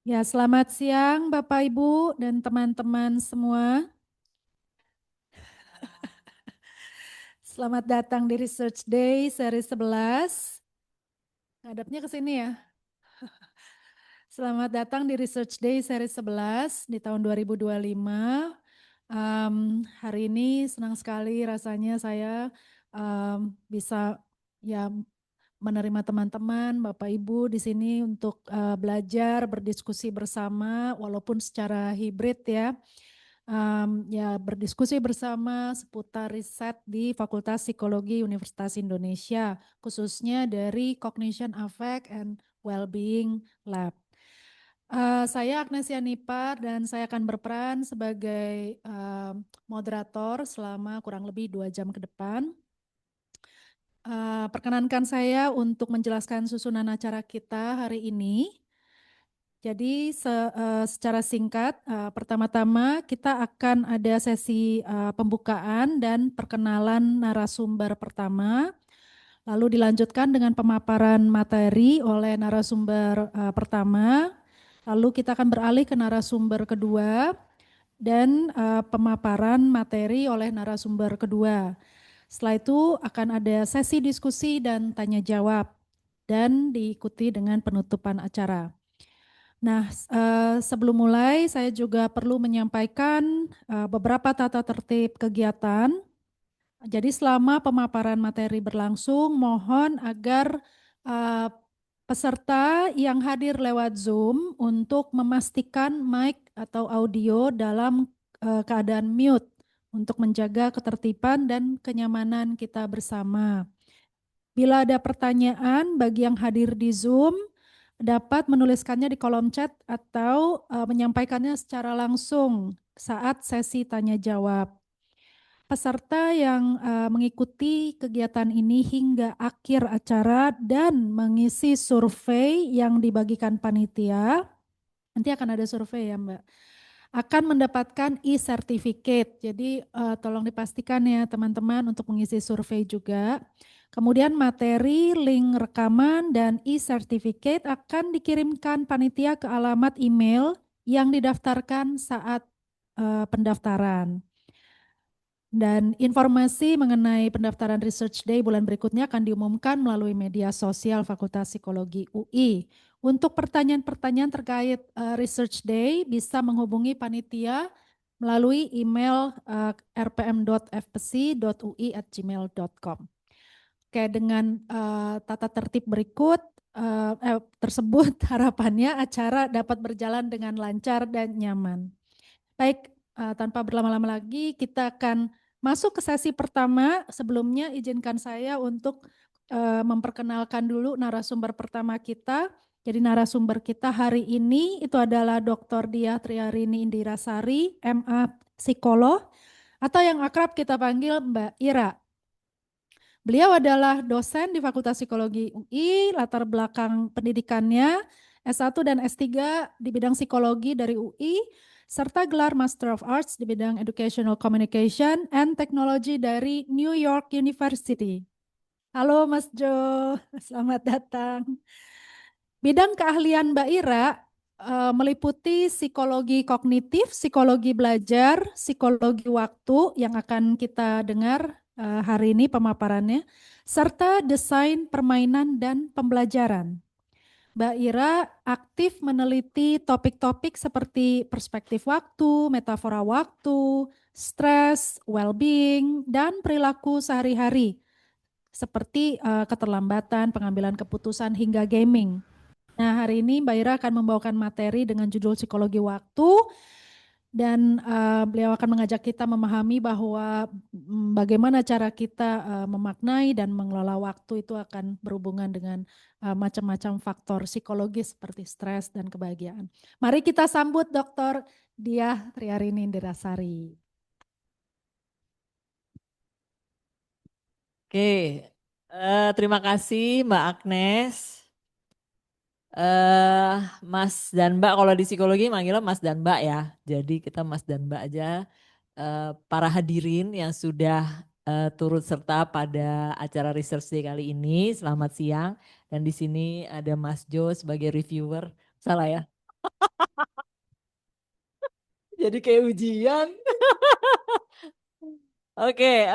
Ya, selamat siang Bapak Ibu dan teman-teman semua. Selamat datang di Research Day seri 11. Ngadapnya ke sini ya. Selamat datang di Research Day seri 11 di tahun 2025. Hari ini senang sekali rasanya saya bisa ya menerima teman-teman, Bapak Ibu di sini untuk belajar, berdiskusi bersama walaupun secara hibrid ya. Ya berdiskusi bersama seputar riset di Fakultas Psikologi Universitas Indonesia, khususnya dari Cognition Affect and Wellbeing Lab. Saya Agnesia Nipar dan saya akan berperan sebagai moderator selama kurang lebih 2 jam ke depan. Perkenankan saya untuk menjelaskan susunan acara kita hari ini. Jadi secara singkat, pertama-tama kita akan ada sesi pembukaan dan perkenalan narasumber pertama, lalu dilanjutkan dengan pemaparan materi oleh narasumber pertama, lalu kita akan beralih ke narasumber kedua dan pemaparan materi oleh narasumber kedua. Setelah itu akan ada sesi diskusi dan tanya jawab dan diikuti dengan penutupan acara. Nah, sebelum mulai saya juga perlu menyampaikan beberapa tata tertib kegiatan. Jadi selama pemaparan materi berlangsung, mohon agar eh, peserta yang hadir lewat Zoom untuk memastikan mic atau audio dalam keadaan mute untuk menjaga ketertiban dan kenyamanan kita bersama. Bila ada pertanyaan bagi yang hadir di Zoom, dapat menuliskannya di kolom chat atau menyampaikannya secara langsung saat sesi tanya jawab. Peserta yang mengikuti kegiatan ini hingga akhir acara dan mengisi survei yang dibagikan panitia, nanti akan ada survei ya Mbak, akan mendapatkan e-certificate. Jadi tolong dipastikan ya teman-teman untuk mengisi survei juga. Kemudian materi, link rekaman, dan e-certificate akan dikirimkan panitia ke alamat email yang didaftarkan saat pendaftaran. Dan informasi mengenai pendaftaran Research Day bulan berikutnya akan diumumkan melalui media sosial Fakultas Psikologi UI. Untuk pertanyaan-pertanyaan terkait Research Day bisa menghubungi panitia melalui email rpm.fpsi.ui@gmail.com. Oke, dengan tata tertib berikut tersebut harapannya acara dapat berjalan dengan lancar dan nyaman. Baik, tanpa berlama-lama lagi kita akan masuk ke sesi pertama. Sebelumnya izinkan saya untuk memperkenalkan dulu narasumber pertama kita. Jadi narasumber kita hari ini itu adalah Dr. Diah Triarini Indirasari, MA Psikolog, atau yang akrab kita panggil Mbak Ira. Beliau adalah dosen di Fakultas Psikologi UI, latar belakang pendidikannya S1 dan S3 di bidang psikologi dari UI, serta gelar Master of Arts di bidang Educational Communication and Technology dari New York University. Halo Mas Jo, selamat datang. Bidang keahlian Mbak Ira meliputi psikologi kognitif, psikologi belajar, psikologi waktu yang akan kita dengar hari ini pemaparannya, serta desain permainan dan pembelajaran. Mbak Ira aktif meneliti topik-topik seperti perspektif waktu, metafora waktu, stres, well-being, dan perilaku sehari-hari seperti keterlambatan, pengambilan keputusan, hingga gaming. Nah, hari ini Mbak Ira akan membawakan materi dengan judul psikologi waktu dan beliau akan mengajak kita memahami bahwa bagaimana cara kita memaknai dan mengelola waktu itu akan berhubungan dengan macam-macam faktor psikologis seperti stres dan kebahagiaan. Mari kita sambut Dr. Diah Triarini Indirasari. Oke, terima kasih Mbak Agnes. Mas dan Mbak, kalau di psikologi manggilnya Mas dan Mbak ya. Jadi kita Mas dan Mbak aja. Para hadirin yang sudah turut serta pada acara Research Day kali ini, selamat siang. Dan di sini ada Mas Jo sebagai reviewer. Salah ya? Jadi kayak ujian. Oke,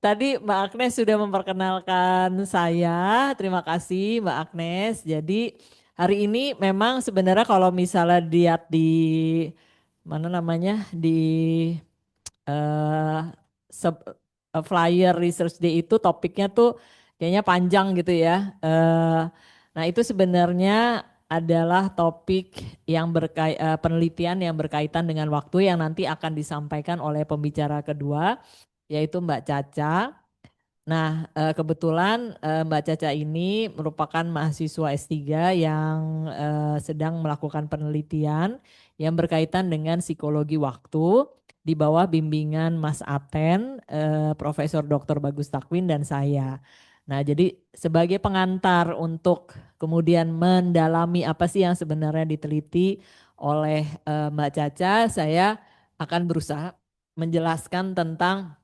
tadi Mbak Agnes sudah memperkenalkan saya. Terima kasih Mbak Agnes. Jadi hari ini memang sebenarnya kalau misalnya lihat di mana namanya di eh flyer Research Day itu topiknya tuh kayaknya panjang gitu ya. Nah itu sebenarnya adalah topik yang penelitian yang berkaitan dengan waktu yang nanti akan disampaikan oleh pembicara kedua yaitu Mbak Caca. Nah, kebetulan Mbak Caca ini merupakan mahasiswa S3 yang sedang melakukan penelitian yang berkaitan dengan psikologi waktu di bawah bimbingan Mas Aten, Profesor Dr. Bagus Takwin dan saya. Nah, jadi sebagai pengantar untuk kemudian mendalami apa sih yang sebenarnya diteliti oleh Mbak Caca, saya akan berusaha menjelaskan tentang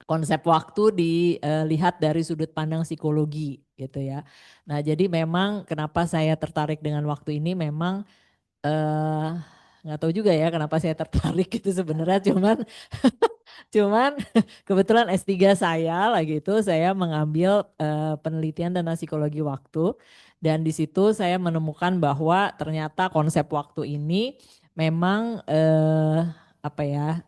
konsep waktu dilihat dari sudut pandang psikologi gitu ya. Nah, jadi memang kenapa saya tertarik dengan waktu ini memang eh nggak tahu juga ya kenapa saya tertarik gitu sebenarnya cuman kebetulan S3 saya lagi itu saya mengambil penelitian tentang psikologi waktu dan di situ saya menemukan bahwa ternyata konsep waktu ini memang apa ya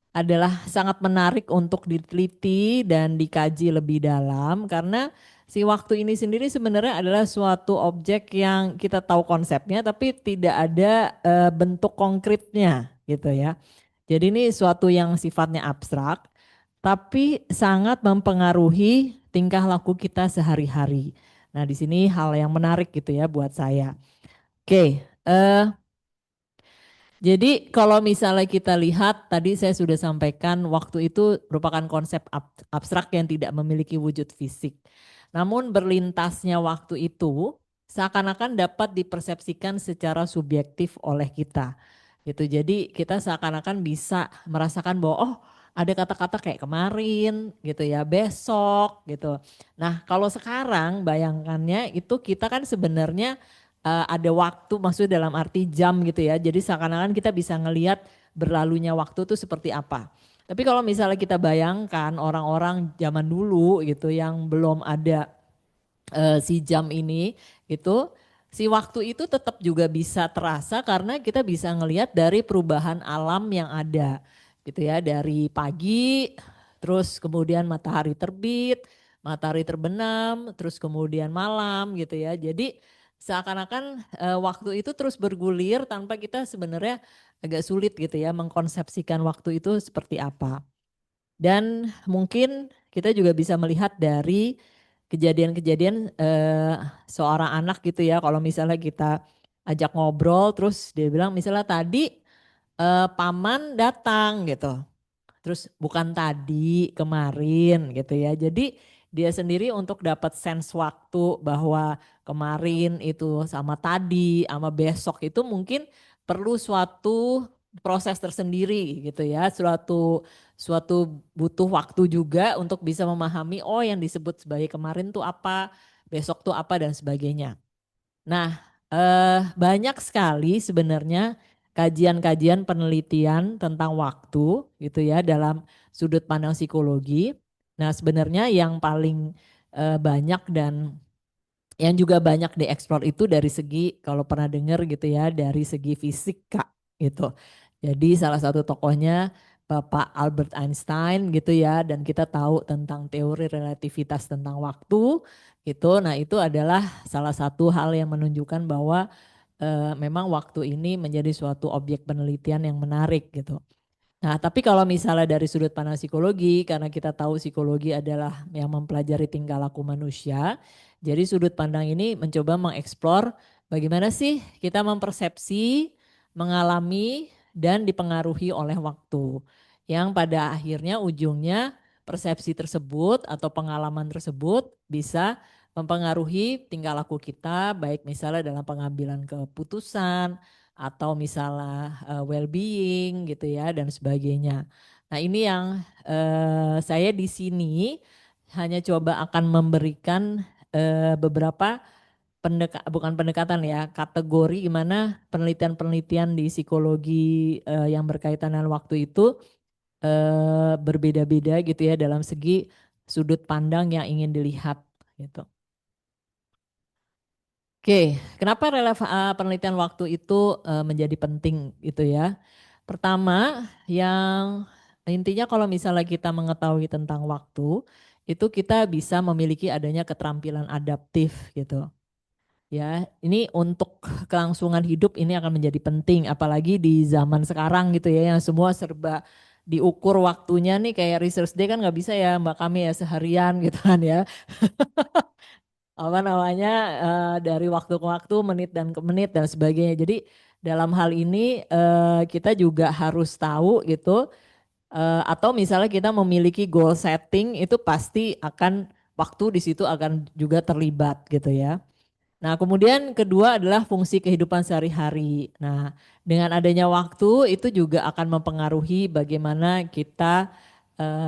adalah sangat menarik untuk diteliti dan dikaji lebih dalam karena si waktu ini sendiri sebenarnya adalah suatu objek yang kita tahu konsepnya tapi tidak ada bentuk konkretnya gitu ya. Jadi ini suatu yang sifatnya abstrak tapi sangat mempengaruhi tingkah laku kita sehari-hari. Nah, di sini hal yang menarik gitu ya buat saya. Oke, jadi kalau misalnya kita lihat tadi saya sudah sampaikan waktu itu merupakan konsep abstrak yang tidak memiliki wujud fisik. Namun berlintasnya waktu itu seakan-akan dapat dipersepsikan secara subjektif oleh kita. Gitu. Jadi kita seakan-akan bisa merasakan bahwa oh ada kata-kata kayak kemarin gitu ya, besok gitu. Nah, kalau sekarang bayangannya itu kita kan sebenarnya ada waktu maksudnya dalam arti jam gitu ya. Jadi seakan-akan kita bisa ngelihat berlalunya waktu itu seperti apa. Tapi kalau misalnya kita bayangkan orang-orang zaman dulu gitu yang belum ada si jam ini gitu, si waktu itu tetap juga bisa terasa karena kita bisa ngelihat dari perubahan alam yang ada gitu ya. Dari pagi, terus kemudian matahari terbit, matahari terbenam, terus kemudian malam gitu ya. Jadi seakan-akan waktu itu terus bergulir tanpa kita sebenarnya agak sulit gitu ya mengkonsepsikan waktu itu seperti apa. Dan mungkin kita juga bisa melihat dari kejadian-kejadian seorang anak gitu ya. Kalau misalnya kita ajak ngobrol terus dia bilang misalnya tadi paman datang gitu. Terus bukan tadi, kemarin gitu ya. Jadi dia sendiri untuk dapat sense waktu bahwa kemarin itu sama tadi, sama besok itu mungkin perlu suatu proses tersendiri gitu ya. Suatu suatu butuh waktu juga untuk bisa memahami oh yang disebut sebagai kemarin tuh apa, besok tuh apa dan sebagainya. Nah, banyak sekali sebenarnya kajian-kajian penelitian tentang waktu gitu ya dalam sudut pandang psikologi. Nah, sebenarnya yang paling banyak dan yang juga banyak dieksplor itu dari segi kalau pernah dengar gitu ya dari segi fisika gitu. Jadi salah satu tokohnya Bapak Albert Einstein gitu ya dan kita tahu tentang teori relativitas tentang waktu gitu. Nah, itu adalah salah satu hal yang menunjukkan bahwa memang waktu ini menjadi suatu objek penelitian yang menarik gitu. Nah, tapi kalau misalnya dari sudut pandang psikologi, karena kita tahu psikologi adalah yang mempelajari tingkah laku manusia, jadi sudut pandang ini mencoba mengeksplor bagaimana sih kita mempersepsi, mengalami, dan dipengaruhi oleh waktu. Yang pada akhirnya ujungnya persepsi tersebut atau pengalaman tersebut bisa mempengaruhi tingkah laku kita, baik misalnya dalam pengambilan keputusan, atau misalnya well-being gitu ya dan sebagainya. Nah ini yang saya di sini hanya coba akan memberikan beberapa bukan pendekatan ya, kategori gimana penelitian-penelitian di psikologi yang berkaitan dengan waktu itu berbeda-beda gitu ya dalam segi sudut pandang yang ingin dilihat gitu. Oke, kenapa penelitian waktu itu menjadi penting gitu ya? Pertama, yang intinya kalau misalnya kita mengetahui tentang waktu, itu kita bisa memiliki adanya keterampilan adaptif gitu. Ya, ini untuk kelangsungan hidup ini akan menjadi penting, apalagi di zaman sekarang gitu ya, yang semua serba diukur waktunya nih kayak research day kan nggak bisa ya Mbak kami ya seharian gitu kan ya. Apa namanya dari waktu ke waktu, menit dan ke menit dan sebagainya. Jadi dalam hal ini kita juga harus tahu gitu atau misalnya kita memiliki goal setting itu pasti akan waktu di situ akan juga terlibat gitu ya. Nah, kemudian kedua adalah fungsi kehidupan sehari-hari. Nah, dengan adanya waktu itu juga akan mempengaruhi bagaimana kita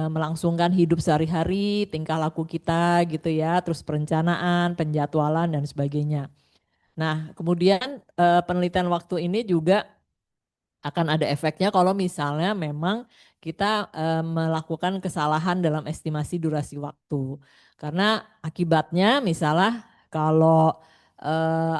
melangsungkan hidup sehari-hari, tingkah laku kita gitu ya, terus perencanaan, penjadwalan dan sebagainya. Nah, kemudian penelitian waktu ini juga akan ada efeknya kalau misalnya memang kita melakukan kesalahan dalam estimasi durasi waktu. Karena akibatnya misalnya kalau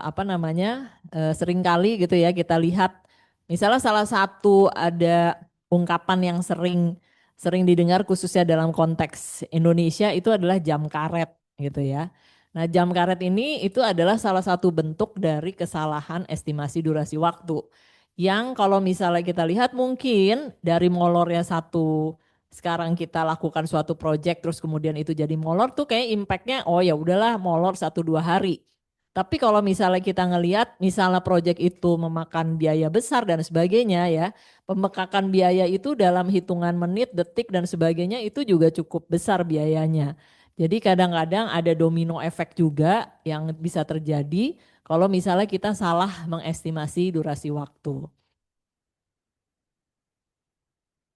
apa namanya seringkali gitu ya kita lihat misalnya salah satu ada ungkapan yang sering sering didengar khususnya dalam konteks Indonesia itu adalah jam karet gitu ya. Nah, jam karet ini itu adalah salah satu bentuk dari kesalahan estimasi durasi waktu yang kalau misalnya kita lihat mungkin dari molornya satu sekarang kita lakukan suatu project terus kemudian itu jadi molor tuh kayak impactnya oh ya udahlah molor 1-2 hari. Tapi kalau misalnya kita ngelihat misalnya project itu memakan biaya besar dan sebagainya ya, pembekakan biaya itu dalam hitungan menit, detik dan sebagainya itu juga cukup besar biayanya. Jadi kadang-kadang ada domino efek juga yang bisa terjadi kalau misalnya kita salah mengestimasi durasi waktu.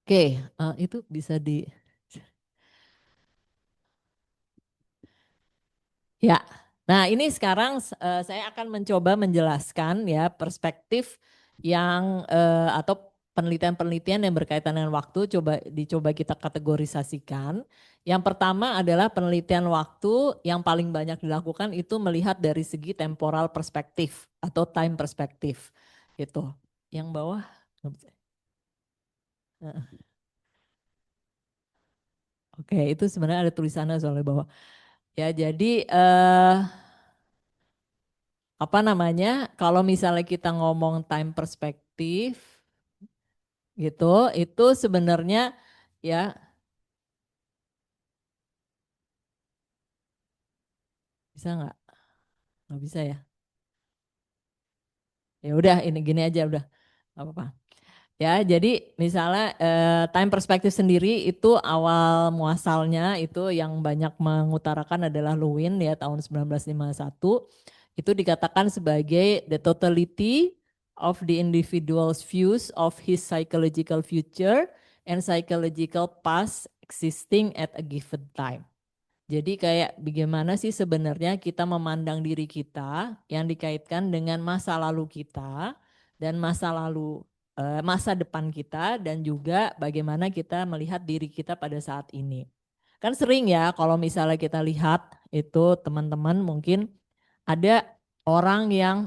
Oke, itu bisa di ya. Nah, ini sekarang saya akan mencoba menjelaskan ya perspektif yang atau penelitian-penelitian yang berkaitan dengan waktu dicoba kita kategorisasikan. Yang pertama adalah penelitian waktu yang paling banyak dilakukan itu melihat dari segi temporal perspektif atau time perspektif gitu. Yang bawah Oke, itu sebenarnya ada tulisannya soalnya bawah. Ya, jadi apa namanya? Kalau misalnya kita ngomong time perspektif gitu, itu sebenarnya ya bisa nggak? Nggak bisa ya? Ya udah, ini gini aja udah, nggak apa-apa. Ya, jadi misalnya time perspective sendiri itu awal muasalnya itu yang banyak mengutarakan adalah Lewin ya tahun 1951. Itu dikatakan sebagai the totality of the individual's views of his psychological future and psychological past existing at a given time. Jadi kayak bagaimana sih sebenarnya kita memandang diri kita yang dikaitkan dengan masa lalu kita dan masa depan kita dan juga bagaimana kita melihat diri kita pada saat ini. Kan sering ya kalau misalnya kita lihat itu teman-teman mungkin ada orang yang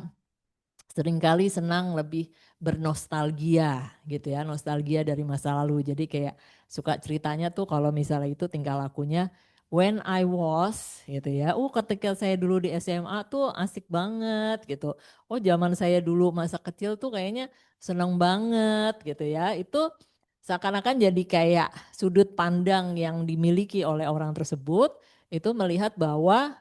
seringkali senang lebih bernostalgia gitu ya, nostalgia dari masa lalu. Jadi kayak suka ceritanya tuh kalau misalnya itu tingkah lakunya when I was gitu ya. Ketika saya dulu di SMA tuh asik banget gitu. Oh, zaman saya dulu masa kecil tuh kayaknya seneng banget gitu ya. Itu seakan-akan jadi kayak sudut pandang yang dimiliki oleh orang tersebut itu melihat bahwa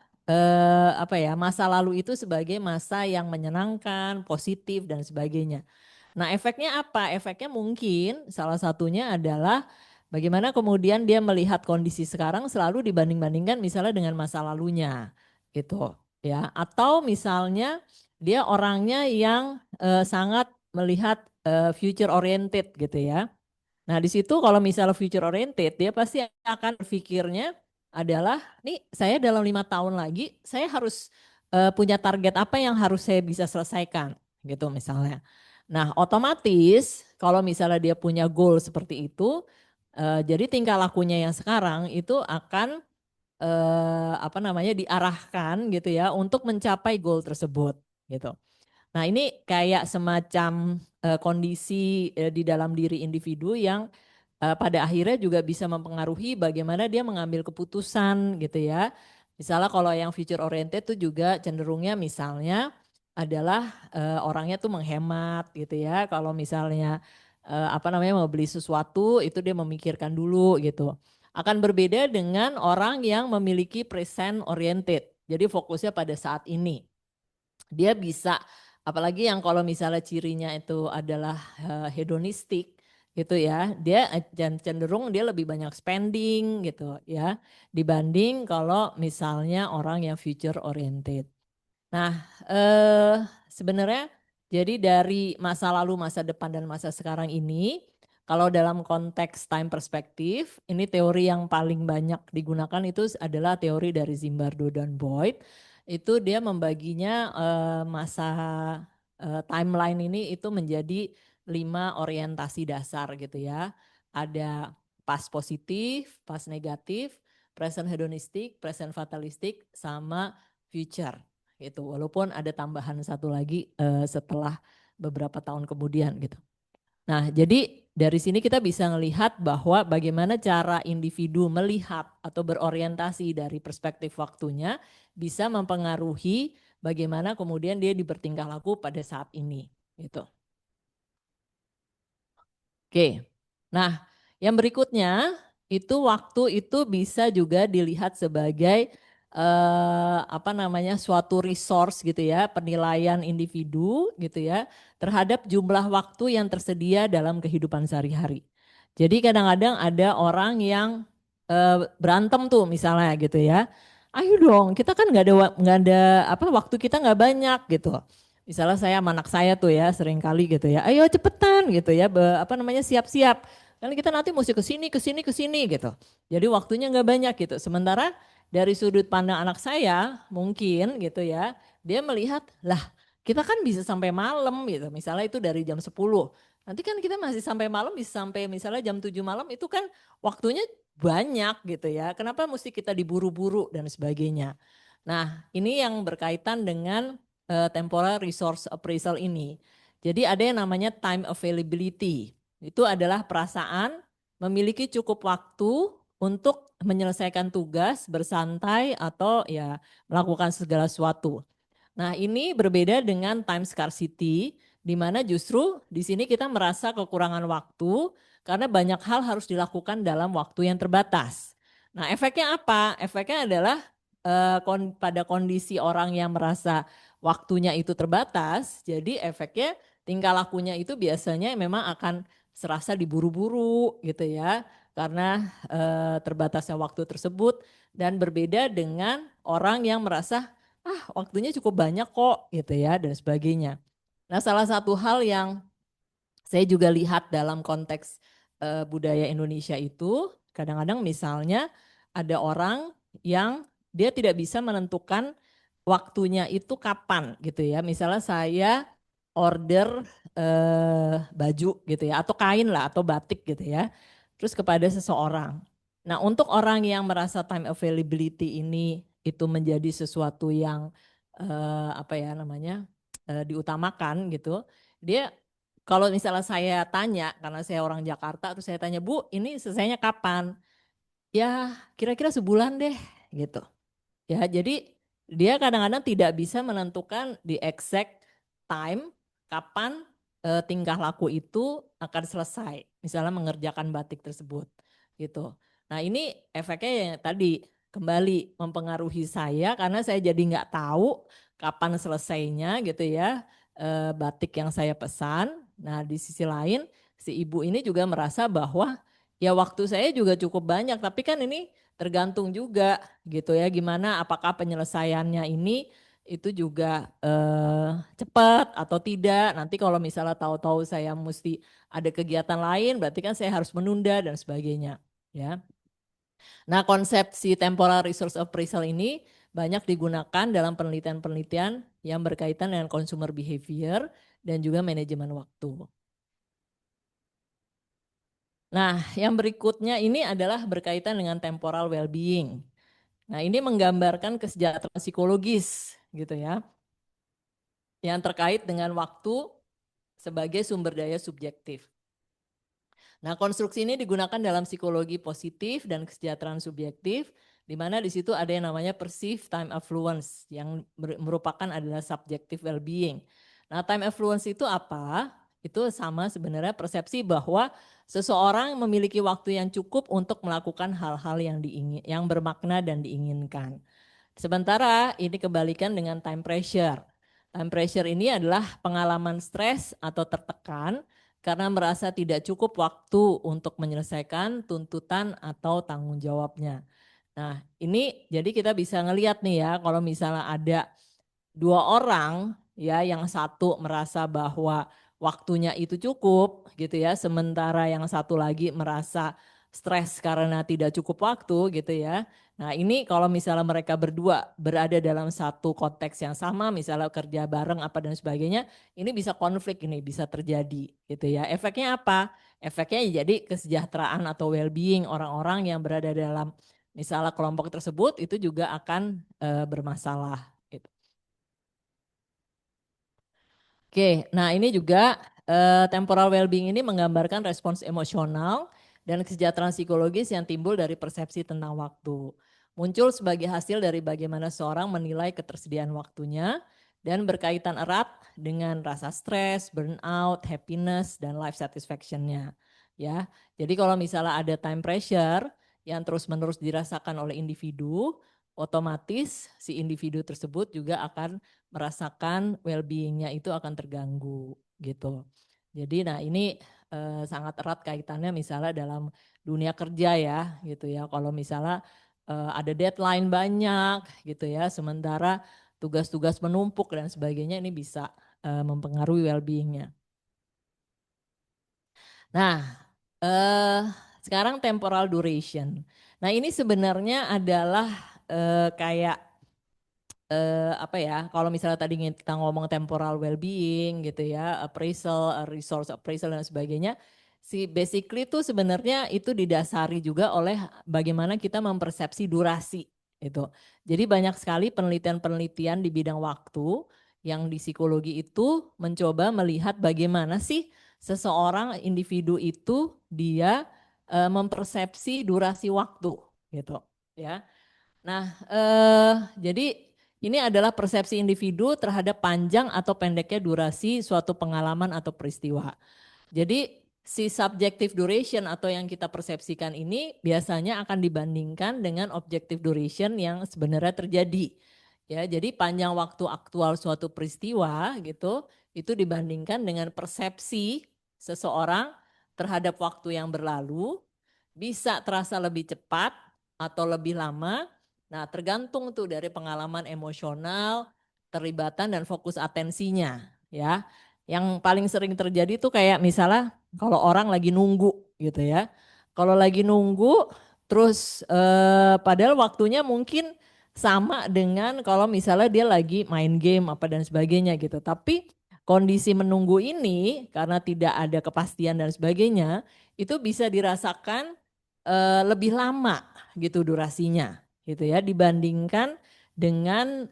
apa ya masa lalu itu sebagai masa yang menyenangkan, positif dan sebagainya. Nah, efeknya apa? Efeknya mungkin salah satunya adalah bagaimana kemudian dia melihat kondisi sekarang selalu dibanding-bandingkan misalnya dengan masa lalunya gitu ya. Atau misalnya dia orangnya yang sangat melihat future oriented gitu ya. Nah, di situ kalau misalnya future oriented, dia pasti akan berpikirnya adalah, nih saya dalam 5 tahun lagi, saya harus punya target apa yang harus saya bisa selesaikan gitu misalnya. Nah, otomatis kalau misalnya dia punya goal seperti itu, jadi tingkah lakunya yang sekarang itu akan apa namanya diarahkan gitu ya untuk mencapai goal tersebut gitu. Nah, ini kayak semacam kondisi di dalam diri individu yang pada akhirnya juga bisa mempengaruhi bagaimana dia mengambil keputusan gitu ya. Misalnya kalau yang future oriented tuh juga cenderungnya misalnya adalah orangnya tuh menghemat gitu ya. Kalau misalnya apa namanya mau beli sesuatu itu dia memikirkan dulu gitu. Akan berbeda dengan orang yang memiliki present oriented. Jadi fokusnya pada saat ini. Dia bisa apalagi yang kalau misalnya cirinya itu adalah hedonistik gitu ya, dia cenderung dia lebih banyak spending gitu ya, dibanding kalau misalnya orang yang future oriented. Nah, sebenarnya jadi dari masa lalu, masa depan dan masa sekarang ini, kalau dalam konteks time perspektif, ini teori yang paling banyak digunakan itu adalah teori dari Zimbardo dan Boyd. Itu dia membaginya masa timeline ini itu menjadi 5 orientasi dasar gitu ya. Ada past positif, past negatif, present hedonistik, present fatalistik, sama future gitu. Walaupun ada tambahan satu lagi setelah beberapa tahun kemudian gitu. Nah, jadi dari sini kita bisa melihat bahwa bagaimana cara individu melihat atau berorientasi dari perspektif waktunya bisa mempengaruhi bagaimana kemudian dia bertingkah laku pada saat ini gitu. Oke. Nah, yang berikutnya itu waktu itu bisa juga dilihat sebagai apa namanya suatu resource gitu ya, penilaian individu gitu ya terhadap jumlah waktu yang tersedia dalam kehidupan sehari-hari. Jadi kadang-kadang ada orang yang berantem tuh misalnya gitu ya. Ayo dong, kita kan nggak ada apa waktu kita nggak banyak gitu. Misalnya saya sama anak saya tuh ya sering kali gitu ya, ayo cepetan gitu ya, apa namanya siap-siap. Kan kita nanti mesti ke sini gitu. Jadi waktunya nggak banyak gitu. Sementara dari sudut pandang anak saya mungkin gitu ya, dia melihat lah kita kan bisa sampai malam gitu. Misalnya itu dari jam 10. Nanti kan kita masih sampai malam bisa sampai misalnya jam 7 malam itu kan waktunya banyak gitu ya. Kenapa mesti kita diburu-buru dan sebagainya. Nah ini yang berkaitan dengan temporal resource appraisal ini. Jadi ada yang namanya time availability. Itu adalah perasaan memiliki cukup waktu untuk menyelesaikan tugas, bersantai atau ya melakukan segala sesuatu. Nah, ini berbeda dengan time scarcity di mana justru di sini kita merasa kekurangan waktu karena banyak hal harus dilakukan dalam waktu yang terbatas. Nah, efeknya apa? Efeknya adalah pada kondisi orang yang merasa waktunya itu terbatas, jadi efeknya tingkah lakunya itu biasanya memang akan serasa diburu-buru gitu ya, karena terbatasnya waktu tersebut dan berbeda dengan orang yang merasa waktunya cukup banyak kok gitu ya dan sebagainya. Nah salah satu hal yang saya juga lihat dalam konteks budaya Indonesia itu kadang-kadang misalnya ada orang yang dia tidak bisa menentukan waktunya itu kapan gitu ya. Misalnya saya order baju gitu ya atau kain lah atau batik gitu ya. Terus kepada seseorang. Nah, untuk orang yang merasa time availability ini itu menjadi sesuatu yang apa ya namanya? Diutamakan gitu. Dia kalau misalnya saya tanya, karena saya orang Jakarta, terus saya tanya, Bu, ini selesainya kapan? Ya, kira-kira sebulan deh, gitu. Ya, jadi dia kadang-kadang tidak bisa menentukan di exact time kapan tingkah laku itu akan selesai. Misalnya mengerjakan batik tersebut, gitu. Nah, ini efeknya yang tadi kembali mempengaruhi saya karena saya jadi nggak tahu kapan selesainya, gitu ya, batik yang saya pesan. Nah, di sisi lain si ibu ini juga merasa bahwa ya waktu saya juga cukup banyak, tapi kan ini tergantung juga gitu ya gimana apakah penyelesaiannya ini itu juga cepat atau tidak. Nanti kalau misalnya tahu-tahu saya mesti ada kegiatan lain berarti kan saya harus menunda dan sebagainya ya. Nah, konsep si temporal resource appraisal ini banyak digunakan dalam penelitian-penelitian yang berkaitan dengan consumer behavior dan juga manajemen waktu. Nah, yang berikutnya ini adalah berkaitan dengan temporal well-being. Nah, ini menggambarkan kesejahteraan psikologis gitu ya, yang terkait dengan waktu sebagai sumber daya subjektif. Nah, konstruksi ini digunakan dalam psikologi positif dan kesejahteraan subjektif, di mana di situ ada yang namanya perceived time affluence, yang merupakan adalah subjective well-being. Nah, time affluence itu apa? Itu sama sebenarnya persepsi bahwa seseorang memiliki waktu yang cukup untuk melakukan hal-hal yang bermakna dan diinginkan. Sementara ini kebalikan dengan time pressure. Time pressure ini adalah pengalaman stres atau tertekan karena merasa tidak cukup waktu untuk menyelesaikan tuntutan atau tanggung jawabnya. Nah, ini jadi kita bisa ngelihat nih ya, kalau misalnya ada dua orang ya, yang satu merasa bahwa waktunya itu cukup gitu ya, sementara yang satu lagi merasa stres karena tidak cukup waktu gitu ya. Nah, ini kalau misalnya mereka berdua berada dalam satu konteks yang sama, misalnya kerja bareng apa dan sebagainya, ini bisa konflik, ini bisa terjadi gitu ya. Efeknya apa? Efeknya jadi kesejahteraan atau well-being orang-orang yang berada dalam misalnya kelompok tersebut itu juga akan bermasalah gitu. Oke, nah ini juga temporal well-being ini menggambarkan respons emosional dan kesejahteraan psikologis yang timbul dari persepsi tentang waktu. Muncul sebagai hasil dari bagaimana seorang menilai ketersediaan waktunya dan berkaitan erat dengan rasa stres, burnout, happiness, dan life satisfaction-nya. Ya, jadi kalau misalnya ada time pressure yang terus-menerus dirasakan oleh individu, otomatis si individu tersebut juga akan merasakan well-being-nya itu akan terganggu gitu. Jadi nah ini sangat erat kaitannya misalnya dalam dunia kerja ya gitu ya. Kalau misalnya ada deadline banyak gitu ya, sementara tugas-tugas menumpuk dan sebagainya, ini bisa mempengaruhi well-being-nya. Nah, sekarang temporal duration. Nah, ini sebenarnya adalah kayak apa ya, kalau misalnya tadi kita ngomong temporal well-being gitu ya, appraisal, resource appraisal dan sebagainya, si basically itu sebenarnya itu didasari juga oleh bagaimana kita mempersepsi durasi itu. Jadi banyak sekali penelitian-penelitian di bidang waktu yang di psikologi itu mencoba melihat bagaimana sih seseorang individu itu dia mempersepsi durasi waktu gitu ya. Nah, jadi ini adalah persepsi individu terhadap panjang atau pendeknya durasi suatu pengalaman atau peristiwa. Jadi si subjective duration atau yang kita persepsikan ini biasanya akan dibandingkan dengan objective duration yang sebenarnya terjadi. Ya, jadi panjang waktu aktual suatu peristiwa gitu, itu dibandingkan dengan persepsi seseorang terhadap waktu yang berlalu bisa terasa lebih cepat atau lebih lama. Nah, tergantung tuh dari pengalaman emosional, terlibatan dan fokus atensinya, ya. Yang paling sering terjadi tuh kayak misalnya kalau orang lagi nunggu gitu ya. Kalau lagi nunggu terus padahal waktunya mungkin sama dengan kalau misalnya dia lagi main game apa dan sebagainya gitu. Tapi kondisi menunggu ini karena tidak ada kepastian dan sebagainya itu bisa dirasakan lebih lama gitu durasinya gitu ya dibandingkan dengan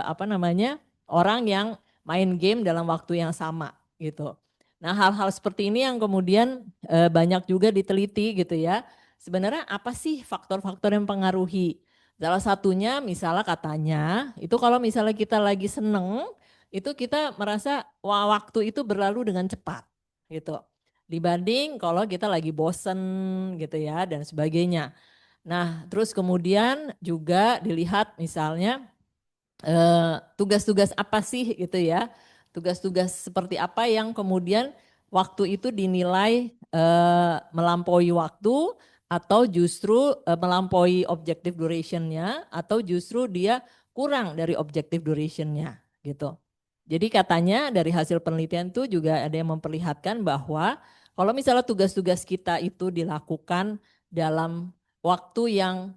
apa namanya orang yang main game dalam waktu yang sama gitu. Nah, hal-hal seperti ini yang kemudian banyak juga diteliti gitu ya. Sebenarnya apa sih faktor-faktor yang mempengaruhi? Salah satunya misalnya katanya itu kalau misalnya kita lagi seneng itu kita merasa wah, waktu itu berlalu dengan cepat gitu. Dibanding kalau kita lagi bosen gitu ya dan sebagainya. Nah, terus kemudian juga dilihat misalnya tugas-tugas apa sih gitu ya. Tugas-tugas seperti apa yang kemudian waktu itu dinilai melampaui waktu atau justru melampaui objective durationnya atau justru dia kurang dari objective durationnya gitu. Jadi katanya dari hasil penelitian itu juga ada yang memperlihatkan bahwa kalau misalnya tugas-tugas kita itu dilakukan dalam waktu yang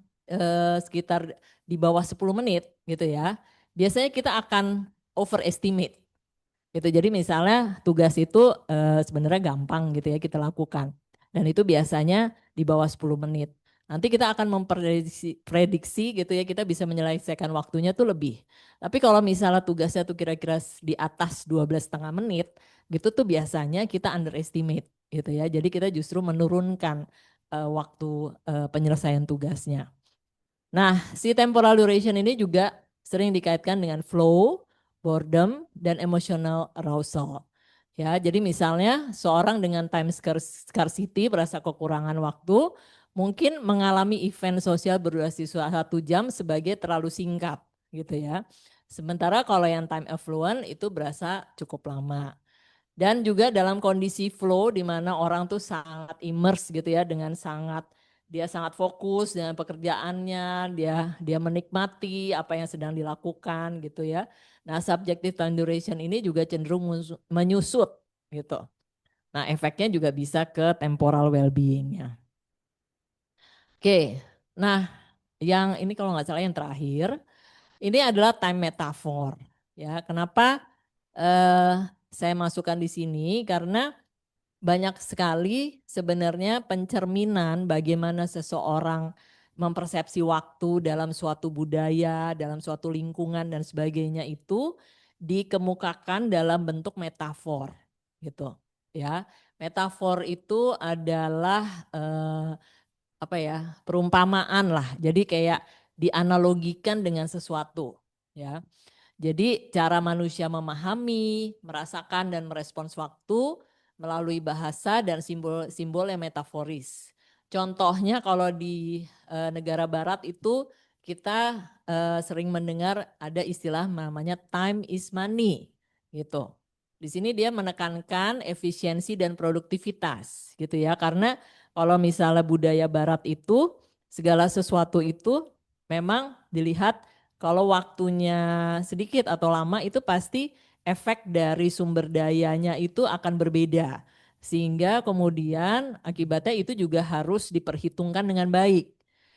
sekitar di bawah 10 menit gitu ya, biasanya kita akan overestimate gitu. Jadi misalnya tugas itu sebenarnya gampang gitu ya kita lakukan. Dan itu biasanya di bawah 10 menit. Nanti kita akan prediksi gitu ya, kita bisa menyelesaikan waktunya tuh lebih. Tapi kalau misalnya tugasnya tuh kira-kira di atas 12,5 menit gitu tuh biasanya kita underestimate gitu ya. Jadi kita justru menurunkan waktu penyelesaian tugasnya. Nah, si temporal duration ini juga sering dikaitkan dengan flow, boredom, dan emotional arousal. Ya, jadi misalnya seorang dengan time scarcity merasa kekurangan waktu, mungkin mengalami event sosial berdurasi 1 jam sebagai terlalu singkat, gitu ya. Sementara kalau yang time affluent itu berasa cukup lama. Dan juga dalam kondisi flow di mana orang tuh sangat immerse gitu ya, dengan dia sangat fokus dengan pekerjaannya, dia menikmati apa yang sedang dilakukan gitu ya. Nah, subjective time duration ini juga cenderung menyusut gitu. Nah, efeknya juga bisa ke temporal well-beingnya. Oke, nah yang ini kalau nggak salah yang terakhir, ini adalah time metaphor. Ya, kenapa saya masukkan di sini? Karena banyak sekali sebenarnya pencerminan bagaimana seseorang mempersepsi waktu dalam suatu budaya, dalam suatu lingkungan dan sebagainya itu dikemukakan dalam bentuk metafor gitu ya. Metafor itu adalah apa ya, perumpamaan lah. Jadi kayak dianalogikan dengan sesuatu ya. Jadi cara manusia memahami, merasakan dan merespons waktu melalui bahasa dan simbol-simbol yang metaforis. Contohnya kalau di negara barat itu kita sering mendengar ada istilah namanya time is money gitu. Di sini dia menekankan efisiensi dan produktivitas gitu ya. Karena kalau misalnya budaya barat itu segala sesuatu itu memang dilihat kalau waktunya sedikit atau lama itu pasti efek dari sumber dayanya itu akan berbeda. Sehingga kemudian akibatnya itu juga harus diperhitungkan dengan baik.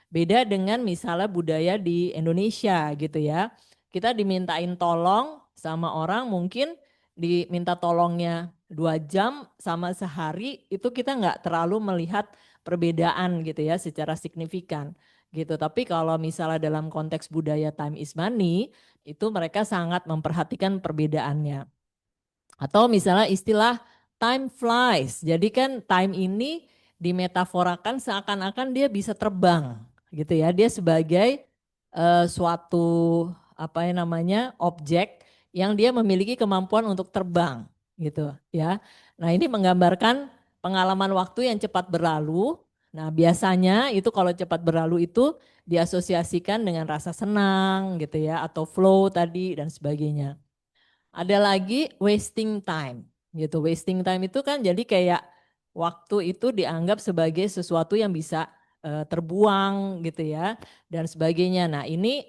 Beda dengan misalnya budaya di Indonesia gitu ya. Kita dimintain tolong sama orang mungkin diminta tolongnya 2 jam sama sehari itu kita nggak terlalu melihat perbedaan gitu ya secara signifikan gitu. Tapi kalau misalnya dalam konteks budaya time is money, itu mereka sangat memperhatikan perbedaannya. Atau misalnya istilah time flies. Jadi kan time ini dimetaforakan seakan-akan dia bisa terbang gitu ya. Dia sebagai suatu apa yang namanya objek yang dia memiliki kemampuan untuk terbang gitu ya. Nah, ini menggambarkan pengalaman waktu yang cepat berlalu. Nah, biasanya itu kalau cepat berlalu itu diasosiasikan dengan rasa senang gitu ya atau flow tadi dan sebagainya. Ada lagi wasting time gitu. Wasting time itu kan jadi kayak waktu itu dianggap sebagai sesuatu yang bisa terbuang gitu ya dan sebagainya. Nah, ini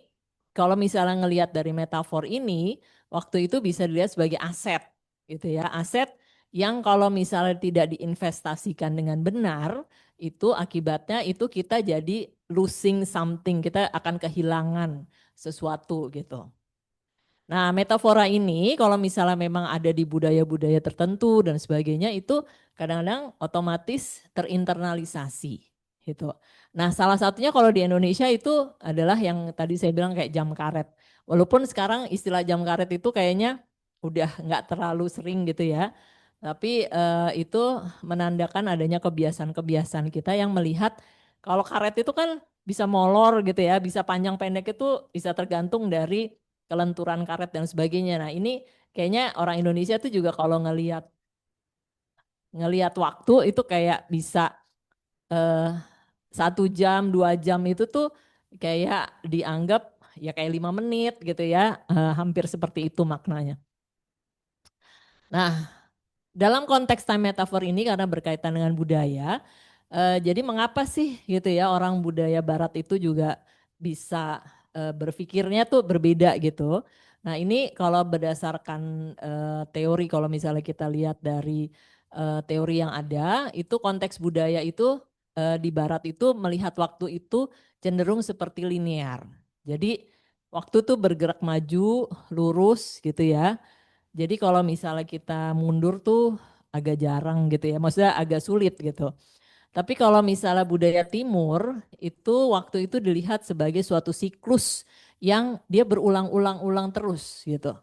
kalau misalnya ngelihat dari metafor ini, waktu itu bisa dilihat sebagai aset gitu ya. Aset yang kalau misalnya tidak diinvestasikan dengan benar, itu akibatnya itu kita jadi losing something, kita akan kehilangan sesuatu gitu. Nah, metafora ini kalau misalnya memang ada di budaya-budaya tertentu dan sebagainya itu kadang-kadang otomatis terinternalisasi gitu. Nah, salah satunya kalau di Indonesia itu adalah yang tadi saya bilang kayak jam karet. Walaupun sekarang istilah jam karet itu kayaknya udah nggak terlalu sering gitu ya. Tapi itu menandakan adanya kebiasaan-kebiasaan kita yang melihat kalau karet itu kan bisa molor gitu ya, bisa panjang pendek itu bisa tergantung dari kelenturan karet dan sebagainya. Nah, ini kayaknya orang Indonesia tuh juga kalau ngelihat ngelihat waktu itu kayak bisa eh, 1 jam, 2 jam itu tuh kayak dianggap ya kayak 5 menit gitu ya, hampir seperti itu maknanya. Nah, dalam konteks time metaphor ini karena berkaitan dengan budaya, jadi mengapa sih gitu ya orang budaya barat itu juga bisa berpikirnya tuh berbeda gitu. Nah ini kalau berdasarkan teori kalau misalnya kita lihat dari teori yang ada, itu konteks budaya itu di barat itu melihat waktu itu cenderung seperti linear. Jadi waktu tuh bergerak maju, lurus gitu ya. Jadi kalau misalnya kita mundur tuh agak jarang gitu ya, maksudnya agak sulit gitu. Tapi kalau misalnya budaya timur itu waktu itu dilihat sebagai suatu siklus yang dia berulang-ulang-ulang terus gitu.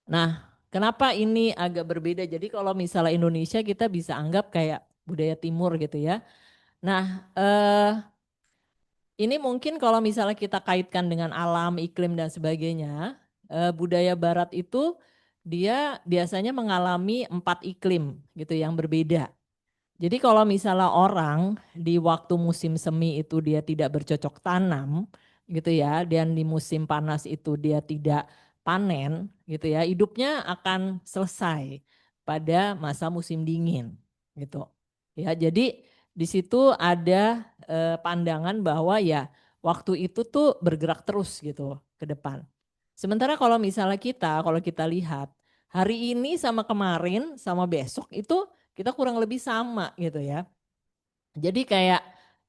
Nah, kenapa ini agak berbeda? Jadi kalau misalnya Indonesia kita bisa anggap kayak budaya timur gitu ya. Nah, ini mungkin kalau misalnya kita kaitkan dengan alam, iklim dan sebagainya, budaya barat itu dia biasanya mengalami 4 iklim gitu yang berbeda. Jadi kalau misalnya orang di waktu musim semi itu dia tidak bercocok tanam gitu ya, dan di musim panas itu dia tidak panen gitu ya, hidupnya akan selesai pada masa musim dingin gitu. Ya, jadi di situ ada pandangan bahwa ya waktu itu tuh bergerak terus gitu ke depan. Sementara kalau kita lihat hari ini sama kemarin sama besok itu kita kurang lebih sama gitu ya. Jadi kayak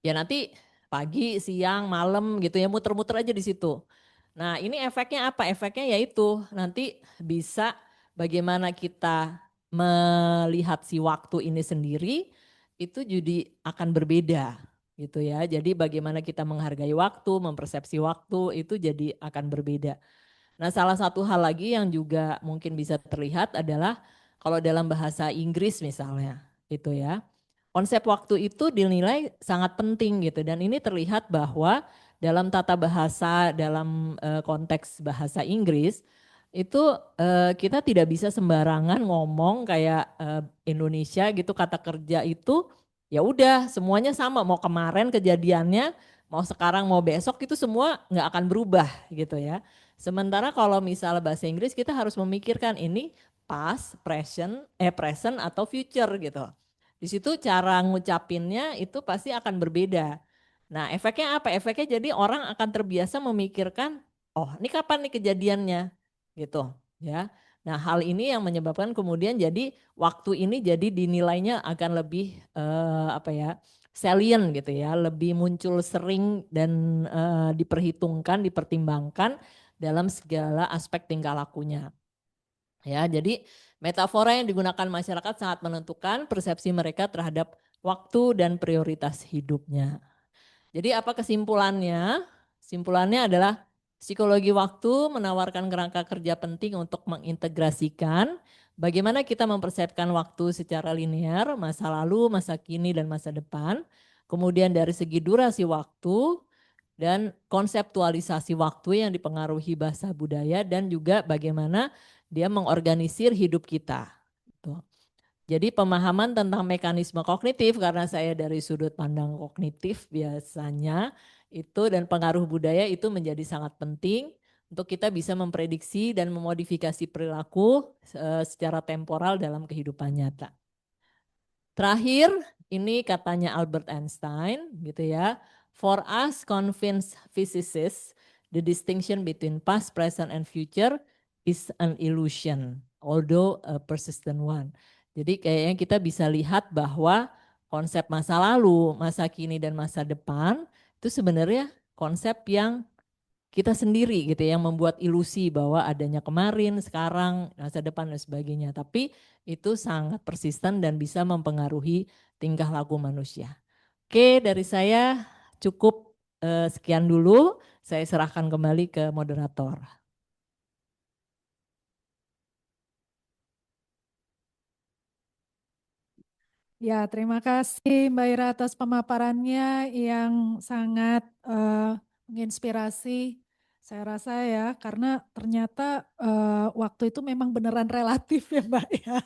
ya nanti pagi, siang, malam gitu ya muter-muter aja di situ. Nah ini efeknya apa? Efeknya yaitu nanti bisa bagaimana kita melihat si waktu ini sendiri itu jadi akan berbeda gitu ya. Jadi bagaimana kita menghargai waktu, mempersepsi waktu itu jadi akan berbeda. Nah, salah satu hal lagi yang juga mungkin bisa terlihat adalah kalau dalam bahasa Inggris misalnya, itu ya. Konsep waktu itu dinilai sangat penting gitu dan ini terlihat bahwa dalam tata bahasa dalam konteks bahasa Inggris itu kita tidak bisa sembarangan ngomong kayak Indonesia gitu kata kerja itu ya udah semuanya sama mau kemarin kejadiannya mau sekarang mau besok itu semua nggak akan berubah gitu ya. Sementara kalau misalnya bahasa Inggris kita harus memikirkan ini past, present atau future gitu. Di situ cara ngucapinnya itu pasti akan berbeda. Nah, efeknya apa? Efeknya jadi orang akan terbiasa memikirkan, oh, ini kapan nih kejadiannya? Gitu, ya. Nah, hal ini yang menyebabkan kemudian jadi waktu ini jadi dinilainya akan lebih apa ya? Salient gitu ya, lebih muncul sering dan diperhitungkan, dipertimbangkan dalam segala aspek tingkah lakunya. Ya, jadi metafora yang digunakan masyarakat sangat menentukan persepsi mereka terhadap waktu dan prioritas hidupnya. Jadi apa kesimpulannya? Kesimpulannya adalah psikologi waktu menawarkan kerangka kerja penting untuk mengintegrasikan bagaimana kita mempersepsikan waktu secara linear, masa lalu, masa kini, dan masa depan. Kemudian dari segi durasi waktu, dan konseptualisasi waktu yang dipengaruhi bahasa budaya dan juga bagaimana dia mengorganisir hidup kita. Gitu. Jadi pemahaman tentang mekanisme kognitif karena saya dari sudut pandang kognitif biasanya itu dan pengaruh budaya itu menjadi sangat penting untuk kita bisa memprediksi dan memodifikasi perilaku secara temporal dalam kehidupan nyata. Terakhir, ini katanya Albert Einstein gitu ya. For us convinced physicists, the distinction between past, present, and future is an illusion, although a persistent one. Jadi kayaknya kita bisa lihat bahwa konsep masa lalu, masa kini, dan masa depan itu sebenarnya konsep yang kita sendiri gitu ya, yang membuat ilusi bahwa adanya kemarin, sekarang, masa depan dan sebagainya. Tapi itu sangat persisten dan bisa mempengaruhi tingkah laku manusia. Oke, dari saya cukup sekian dulu. Saya serahkan kembali ke moderator. Ya, terima kasih Mbak Ira atas pemaparannya yang sangat menginspirasi. Saya rasa ya, karena ternyata waktu itu memang beneran relatif ya Mbak ya,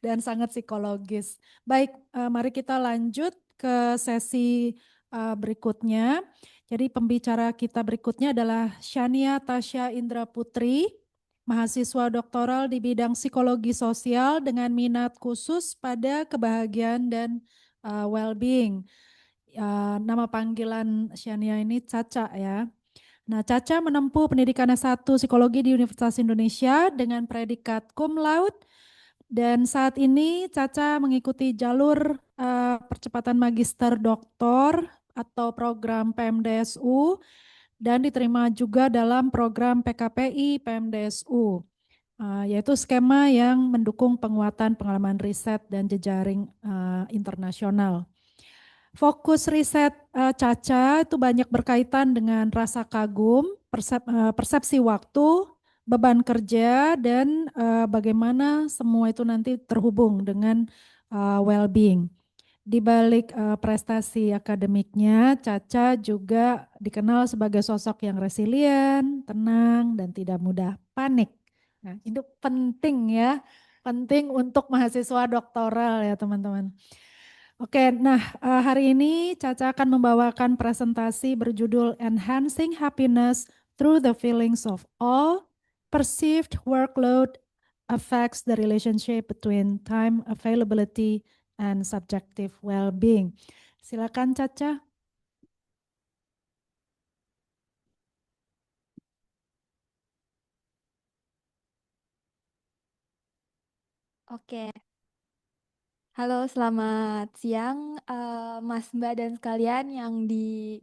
dan sangat psikologis. Baik, mari kita lanjut ke sesi berikutnya. Jadi pembicara kita berikutnya adalah Shania Tasya Indra Putri, mahasiswa doktoral di bidang psikologi sosial dengan minat khusus pada kebahagiaan dan well-being. Nama panggilan Shania ini Caca ya. Nah, Caca menempuh pendidikan S1 psikologi di Universitas Indonesia dengan predikat cum laude Dan saat ini Caca mengikuti jalur percepatan magister doktor atau program PMDSU dan diterima juga dalam program PKPI PMDSU, yaitu skema yang mendukung penguatan pengalaman riset dan jejaring internasional. Fokus riset Caca itu banyak berkaitan dengan rasa kagum, persepsi waktu, beban kerja, dan bagaimana semua itu nanti terhubung dengan well-being. Di balik prestasi akademiknya, Caca juga dikenal sebagai sosok yang resilient, tenang, dan tidak mudah panik. Nah, itu penting ya, penting untuk mahasiswa doktoral ya teman-teman. Oke, nah hari ini Caca akan membawakan presentasi berjudul Enhancing Happiness Through the Feelings of Awe, Perceived Workload Affects the Relationship Between Time Availability and Subjective Well-Being. Silakan Caca. Oke, halo selamat siang Mas Mbak dan sekalian yang di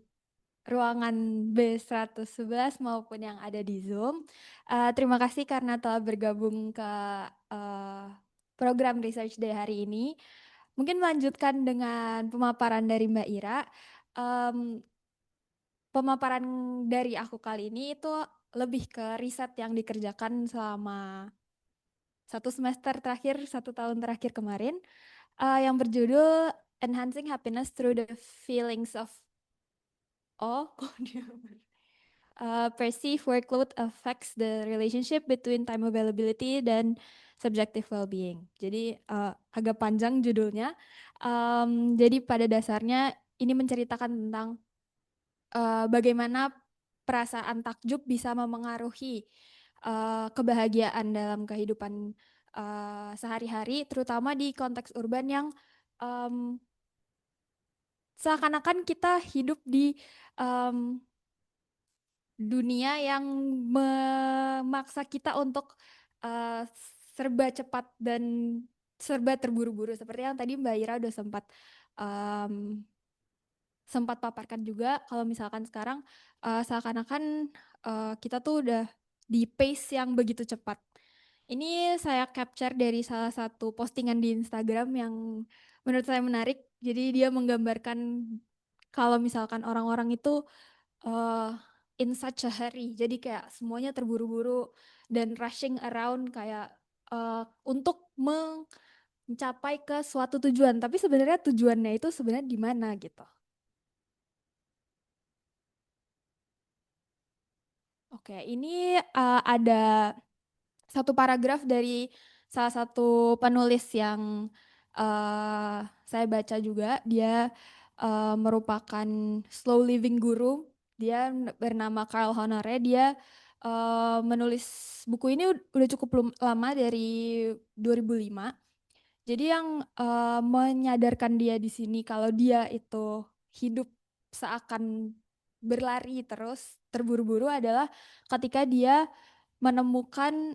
ruangan B111 maupun yang ada di Zoom. Terima kasih karena telah bergabung ke eh, program Research Day hari ini. Mungkin melanjutkan dengan pemaparan dari Mbak Ira. Em, Pemaparan dari aku kali ini itu lebih ke riset yang dikerjakan selama 1 semester terakhir, 1 tahun terakhir kemarin, yang berjudul Enhancing Happiness Through the Feelings of Awe. Perceive workload affects the relationship between time availability dan subjective well-being. Jadi agak panjang judulnya. Jadi pada dasarnya ini menceritakan tentang bagaimana perasaan takjub bisa memengaruhi kebahagiaan dalam kehidupan sehari-hari, terutama di konteks urban yang um, seakan-akan kita hidup di um, dunia yang memaksa kita untuk uh, serba cepat dan serba terburu-buru, seperti yang tadi Mbak Ira udah um, sempat paparkan juga. Kalau misalkan sekarang seakan-akan kita tuh udah di pace yang begitu cepat. Ini saya capture dari salah satu postingan di Instagram yang menurut saya menarik. Jadi dia menggambarkan kalau misalkan orang-orang itu uh, in such a hurry. Jadi kayak semuanya terburu-buru dan rushing around kayak untuk mencapai ke suatu tujuan. Tapi sebenarnya tujuannya itu sebenarnya di mana gitu. Oke, ini ada satu paragraf dari salah satu penulis yang saya baca juga. Dia merupakan slow living guru. Dia bernama Carl Honore. Dia menulis buku ini udah cukup lama, dari 2005. Jadi yang menyadarkan dia di sini kalau dia itu hidup seakan berlari terus terburu-buru adalah ketika dia menemukan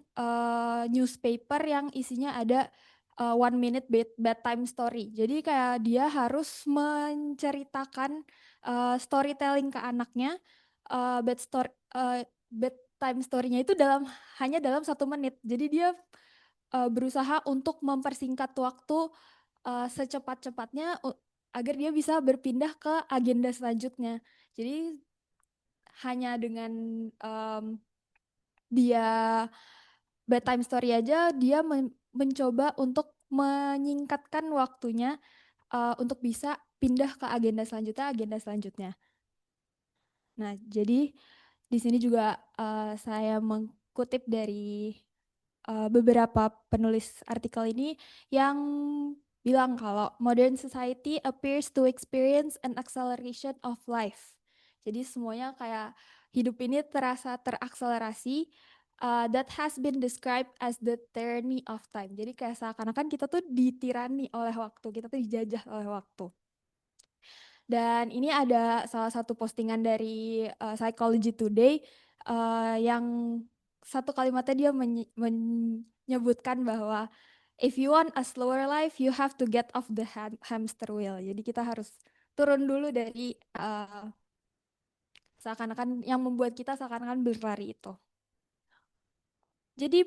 newspaper yang isinya ada 1 minute bedtime story. Jadi kayak dia harus menceritakan storytelling ke anaknya, bedtime story-nya itu hanya dalam 1 menit. Jadi dia berusaha untuk mempersingkat waktu secepat-cepatnya agar dia bisa berpindah ke agenda selanjutnya. Jadi hanya dengan dia bedtime story aja, dia mencoba untuk menyingkatkan waktunya untuk bisa pindah ke agenda selanjutnya. Nah, jadi di sini juga saya mengutip dari beberapa penulis artikel ini yang bilang kalau modern society appears to experience an acceleration of life. Jadi semuanya kayak hidup ini terasa terakselerasi, that has been described as the tyranny of time. Jadi kayak seakan-akan kita tuh ditirani oleh waktu, kita tuh dijajah oleh waktu. Dan ini ada salah satu postingan dari Psychology Today yang satu kalimatnya dia menyebutkan bahwa if you want a slower life, you have to get off the hamster wheel. Jadi kita harus turun dulu dari seakan-akan yang membuat kita seakan-akan berlari itu. Jadi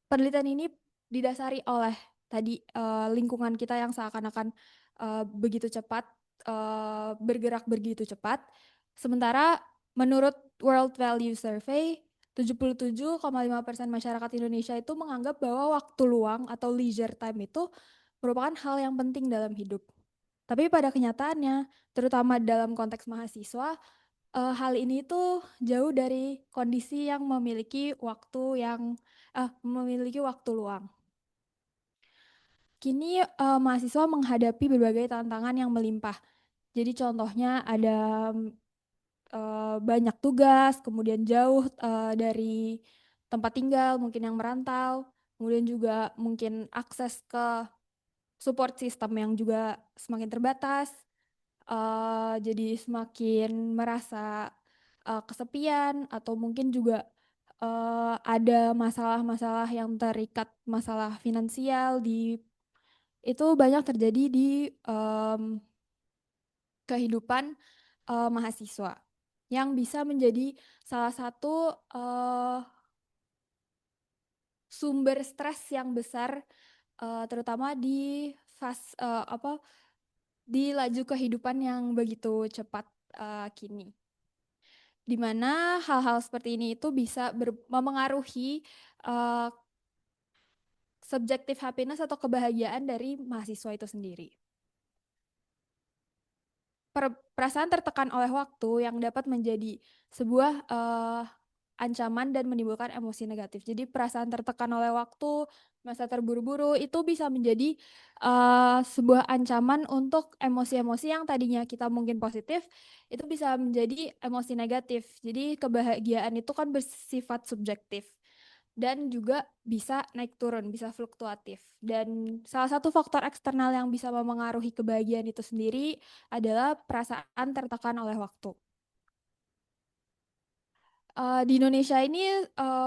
penelitian ini didasari oleh tadi lingkungan kita yang seakan-akan begitu cepat, bergerak begitu cepat. Sementara menurut World Value Survey, 77,5% masyarakat Indonesia itu menganggap bahwa waktu luang atau leisure time itu merupakan hal yang penting dalam hidup. Tapi pada kenyataannya, terutama dalam konteks mahasiswa, hal ini tuh jauh dari kondisi yang memiliki waktu luang. Kini mahasiswa menghadapi berbagai tantangan yang melimpah. Jadi contohnya ada banyak tugas, kemudian jauh dari tempat tinggal, mungkin yang merantau, kemudian juga mungkin akses ke support system yang juga semakin terbatas, jadi semakin merasa kesepian, atau mungkin juga ada masalah-masalah yang terikat masalah finansial itu banyak terjadi di kehidupan mahasiswa yang bisa menjadi salah satu sumber stres yang besar, terutama di di laju kehidupan yang begitu cepat kini, di mana hal-hal seperti ini itu bisa memengaruhi subjective happiness atau kebahagiaan dari mahasiswa itu sendiri. Perasaan tertekan oleh waktu yang dapat menjadi sebuah ancaman dan menimbulkan emosi negatif. Jadi perasaan tertekan oleh waktu, masa terburu-buru itu bisa menjadi sebuah ancaman untuk emosi-emosi yang tadinya kita mungkin positif, itu bisa menjadi emosi negatif. Jadi kebahagiaan itu kan bersifat subjektif dan juga bisa naik turun, bisa fluktuatif. Dan salah satu faktor eksternal yang bisa memengaruhi kebahagiaan itu sendiri adalah perasaan tertekan oleh waktu. Di Indonesia ini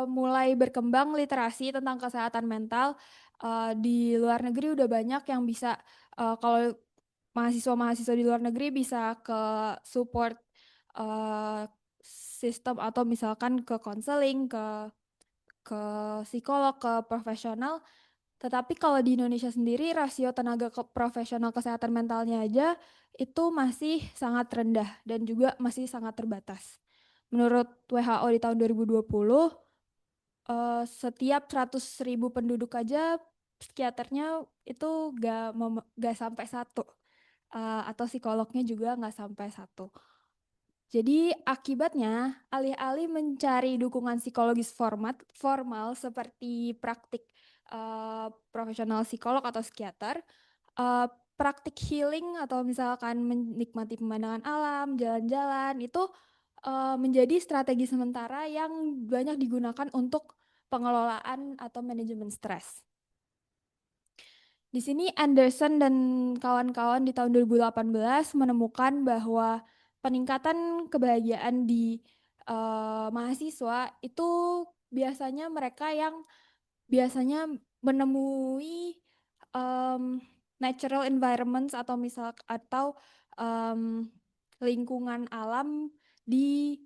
mulai berkembang literasi tentang kesehatan mental. Di luar negeri udah banyak yang bisa, kalau mahasiswa-mahasiswa di luar negeri bisa ke support sistem atau misalkan ke konseling, ke psikolog, ke profesional. Tetapi kalau di Indonesia sendiri rasio tenaga profesional kesehatan mentalnya aja itu masih sangat rendah dan juga masih sangat terbatas. Menurut WHO di tahun 2020, setiap 100.000 penduduk aja psikiaternya itu gak sampai satu, atau psikolognya juga gak sampai satu. Jadi akibatnya alih-alih mencari dukungan psikologis formal seperti praktik profesional psikolog atau psikiater, praktik healing atau misalkan menikmati pemandangan alam, jalan-jalan itu menjadi strategi sementara yang banyak digunakan untuk pengelolaan atau manajemen stres. Di sini Anderson dan kawan-kawan di tahun 2018 menemukan bahwa peningkatan kebahagiaan di mahasiswa itu biasanya mereka yang biasanya menemui natural environments atau lingkungan alam di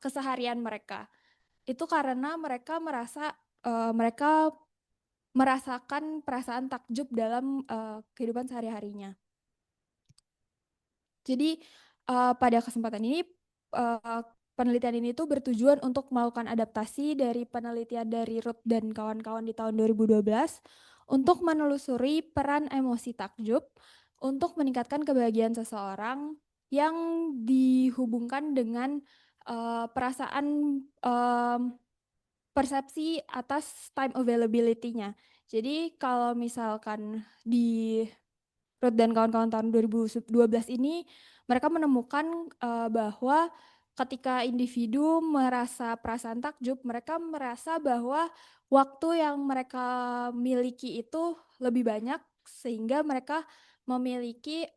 keseharian mereka. Itu karena mereka mereka merasakan perasaan takjub dalam kehidupan sehari-harinya. Jadi pada kesempatan ini penelitian ini tuh bertujuan untuk melakukan adaptasi dari penelitian dari Ruth dan kawan-kawan di tahun 2012 untuk menelusuri peran emosi takjub untuk meningkatkan kebahagiaan seseorang yang dihubungkan dengan perasaan persepsi atas time availability-nya. Jadi kalau misalkan di Ruth dan kawan-kawan tahun 2012 ini, mereka menemukan bahwa ketika individu merasa perasaan takjub, mereka merasa bahwa waktu yang mereka miliki itu lebih banyak, sehingga mereka memiliki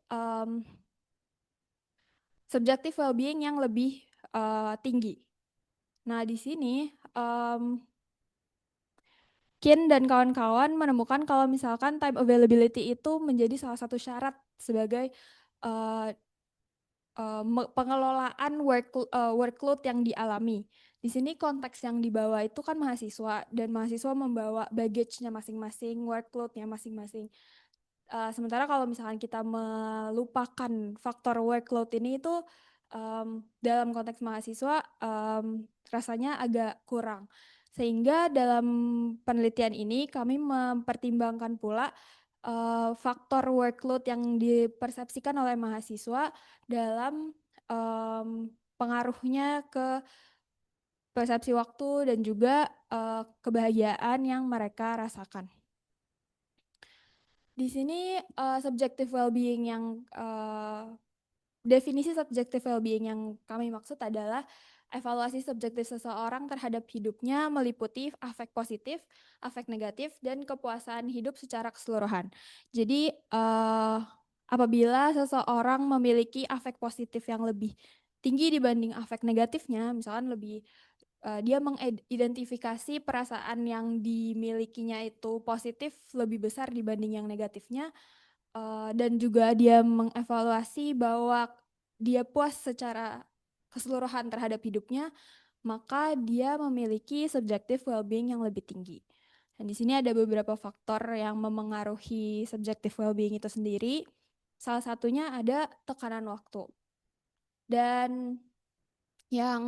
subjective well-being yang lebih tinggi. Nah, di sini Kin dan kawan-kawan menemukan kalau misalkan time availability itu menjadi salah satu syarat sebagai uh, pengelolaan workload yang dialami. Di sini konteks yang dibawa itu kan mahasiswa, dan mahasiswa membawa baggage-nya masing-masing, workload-nya masing-masing. Sementara kalau misalkan kita melupakan faktor workload ini itu dalam konteks mahasiswa rasanya agak kurang. Sehingga dalam penelitian ini kami mempertimbangkan pula faktor workload yang dipersepsikan oleh mahasiswa dalam pengaruhnya ke persepsi waktu dan juga kebahagiaan yang mereka rasakan. Di sini subjective well-being yang definisi subjective well-being yang kami maksud adalah evaluasi subjektif seseorang terhadap hidupnya meliputi afek positif, afek negatif, dan kepuasan hidup secara keseluruhan. Jadi apabila seseorang memiliki afek positif yang lebih tinggi dibanding afek negatifnya, misalkan lebih dia mengidentifikasi perasaan yang dimilikinya itu positif lebih besar dibanding yang negatifnya, dan juga dia mengevaluasi bahwa dia puas secara keseluruhan terhadap hidupnya, maka dia memiliki subjective well-being yang lebih tinggi. Dan di sini ada beberapa faktor yang memengaruhi subjective well-being itu sendiri. Salah satunya ada tekanan waktu. Dan yang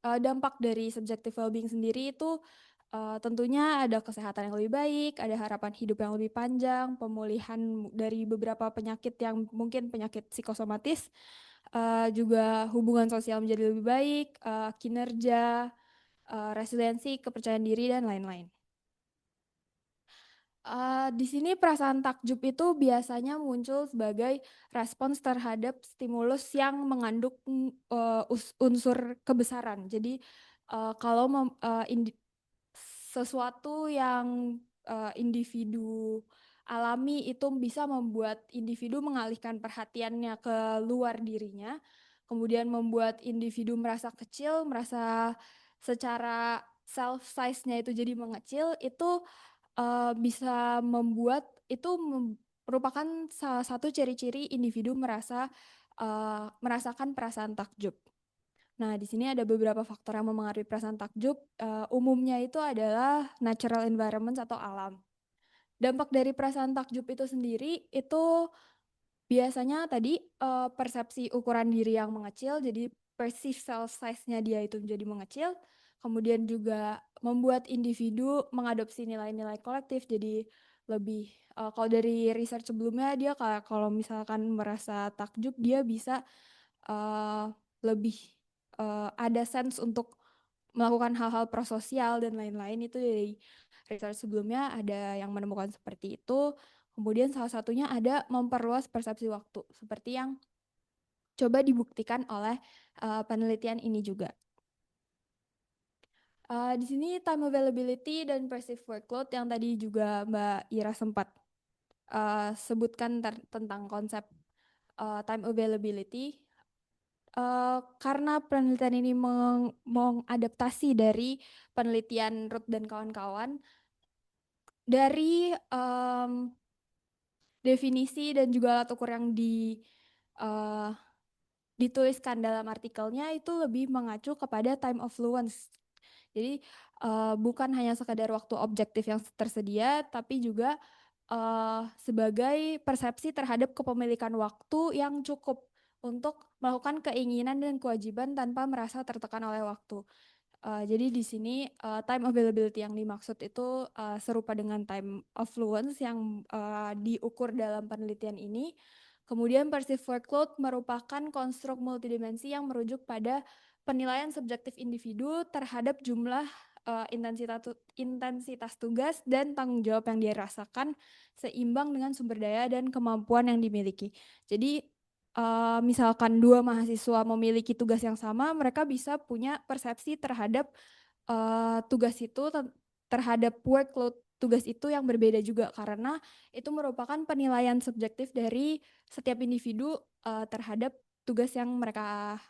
dampak dari subjective well-being sendiri itu tentunya ada kesehatan yang lebih baik, ada harapan hidup yang lebih panjang, pemulihan dari beberapa penyakit yang mungkin penyakit psikosomatis, juga hubungan sosial menjadi lebih baik, kinerja, resiliensi, kepercayaan diri, dan lain-lain. Di sini perasaan takjub itu biasanya muncul sebagai respons terhadap stimulus yang mengandung unsur kebesaran. Jadi kalau sesuatu yang individu alami itu bisa membuat individu mengalihkan perhatiannya ke luar dirinya, kemudian membuat individu merasa kecil, merasa secara self size-nya itu jadi mengecil, itu bisa membuat itu merupakan salah satu ciri-ciri individu merasakan perasaan takjub. Nah, di sini ada beberapa faktor yang memengaruhi perasaan takjub. Umumnya itu adalah natural environment atau alam. Dampak dari perasaan takjub itu sendiri itu biasanya tadi persepsi ukuran diri yang mengecil, jadi perceived self size-nya dia itu menjadi mengecil. Kemudian juga membuat individu mengadopsi nilai-nilai kolektif, jadi lebih kalau dari research sebelumnya dia kalau misalkan merasa takjub dia bisa lebih ada sense untuk melakukan hal-hal prososial dan lain-lain. Itu dari research sebelumnya ada yang menemukan seperti itu. Kemudian salah satunya ada memperluas persepsi waktu, seperti yang coba dibuktikan oleh penelitian ini juga. Di sini time availability dan perceived workload yang tadi juga Mbak Ira sempat sebutkan tentang konsep time availability. Karena penelitian ini mengadaptasi dari penelitian Ruth dan kawan-kawan, dari definisi dan juga alat ukur yang dituliskan dalam artikelnya itu lebih mengacu kepada time of fluence. Jadi bukan hanya sekadar waktu objektif yang tersedia, tapi juga sebagai persepsi terhadap kepemilikan waktu yang cukup untuk melakukan keinginan dan kewajiban tanpa merasa tertekan oleh waktu. Jadi di sini time availability yang dimaksud itu serupa dengan time of fluence yang diukur dalam penelitian ini. Kemudian perceived workload merupakan konstruk multidimensi yang merujuk pada penilaian subjektif individu terhadap jumlah intensitas tugas dan tanggung jawab yang dia rasakan seimbang dengan sumber daya dan kemampuan yang dimiliki. Jadi misalkan dua mahasiswa memiliki tugas yang sama, mereka bisa punya persepsi terhadap tugas itu, terhadap workload tugas itu yang berbeda juga, karena itu merupakan penilaian subjektif dari setiap individu terhadap tugas yang mereka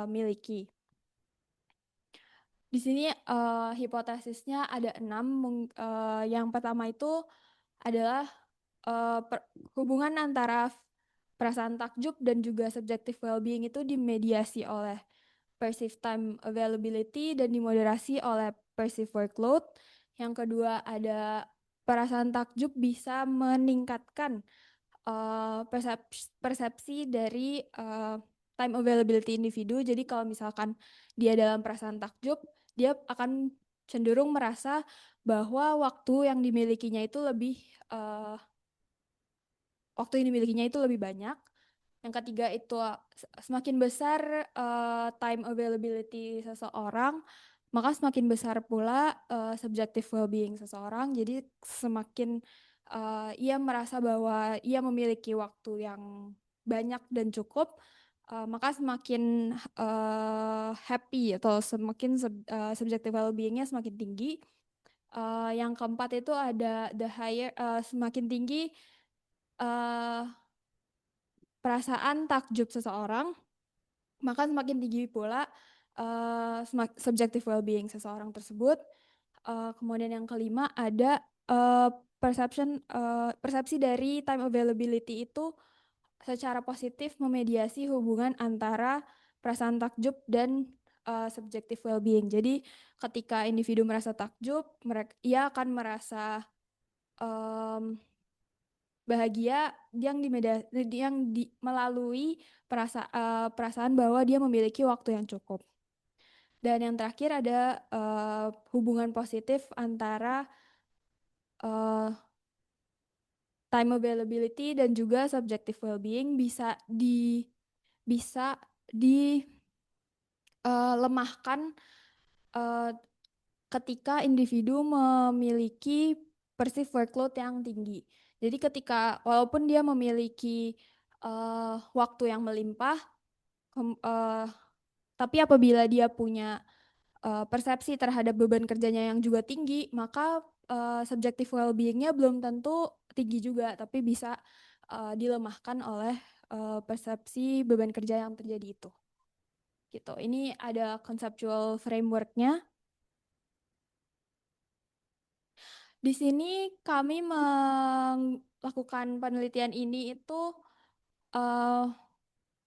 miliki. Di sini hipotesisnya ada 6. Yang pertama itu adalah hubungan antara perasaan takjub dan juga subjective well-being itu dimediasi oleh perceived time availability dan dimoderasi oleh perceived workload. Yang kedua ada perasaan takjub bisa meningkatkan persepsi dari time availability individu. Jadi kalau misalkan dia dalam perasaan takjub, dia akan cenderung merasa bahwa waktu yang dimilikinya itu lebih banyak. Yang ketiga itu semakin besar time availability seseorang, maka semakin besar pula subjective well-being seseorang. Jadi semakin ia merasa bahwa ia memiliki waktu yang banyak dan cukup, maka semakin happy atau semakin subjective well-beingnya semakin tinggi. Yang keempat itu ada the higher, semakin tinggi perasaan takjub seseorang, maka semakin tinggi pula subjective well-being seseorang tersebut. Kemudian yang kelima ada persepsi dari time availability itu secara positif memediasi hubungan antara perasaan takjub dan subjective well-being. Jadi ketika individu merasa takjub, ia akan merasa bahagia melalui perasaan bahwa dia memiliki waktu yang cukup. Dan yang terakhir ada hubungan positif antara time availability dan juga subjective well-being bisa dilemahkan ketika individu memiliki perceived workload yang tinggi. Jadi ketika walaupun dia memiliki waktu yang melimpah, tapi apabila dia punya persepsi terhadap beban kerjanya yang juga tinggi, maka subjective well-beingnya belum tentu tinggi juga, tapi bisa dilemahkan oleh persepsi beban kerja yang terjadi itu. Gitu. Ini ada conceptual framework-nya. Di sini kami melakukan penelitian ini itu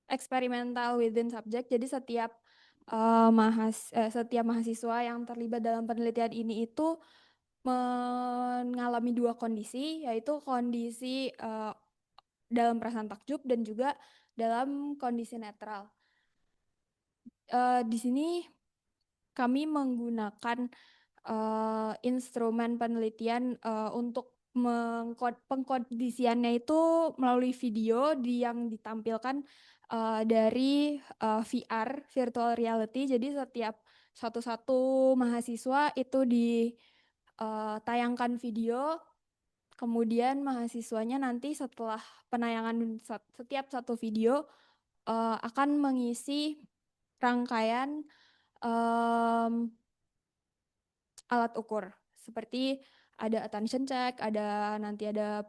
eksperimental within subject. Jadi setiap mahasiswa yang terlibat dalam penelitian ini itu mengalami 2 kondisi, yaitu kondisi dalam perasaan takjub dan juga dalam kondisi netral. Di sini kami menggunakan instrumen penelitian untuk pengkondisiannya itu melalui video yang ditampilkan dari VR, virtual reality. Jadi setiap satu mahasiswa itu ditayangkan video, kemudian mahasiswanya nanti setelah penayangan setiap satu video akan mengisi rangkaian alat ukur seperti ada attention check, nanti ada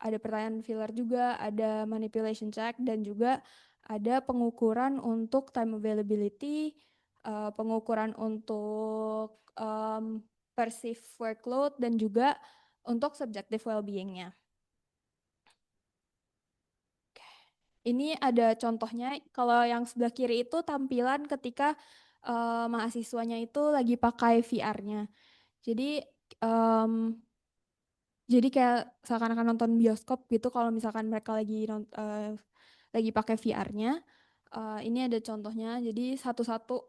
pertanyaan filler juga, ada manipulation check, dan juga ada pengukuran untuk time availability, pengukuran untuk perceived workload, dan juga untuk subjective well-being-nya. Ini ada contohnya. Kalau yang sebelah kiri itu tampilan ketika mahasiswanya itu lagi pakai VR-nya. Jadi kayak seakan-akan nonton bioskop gitu kalau misalkan mereka lagi pakai VR-nya. Ini ada contohnya. Jadi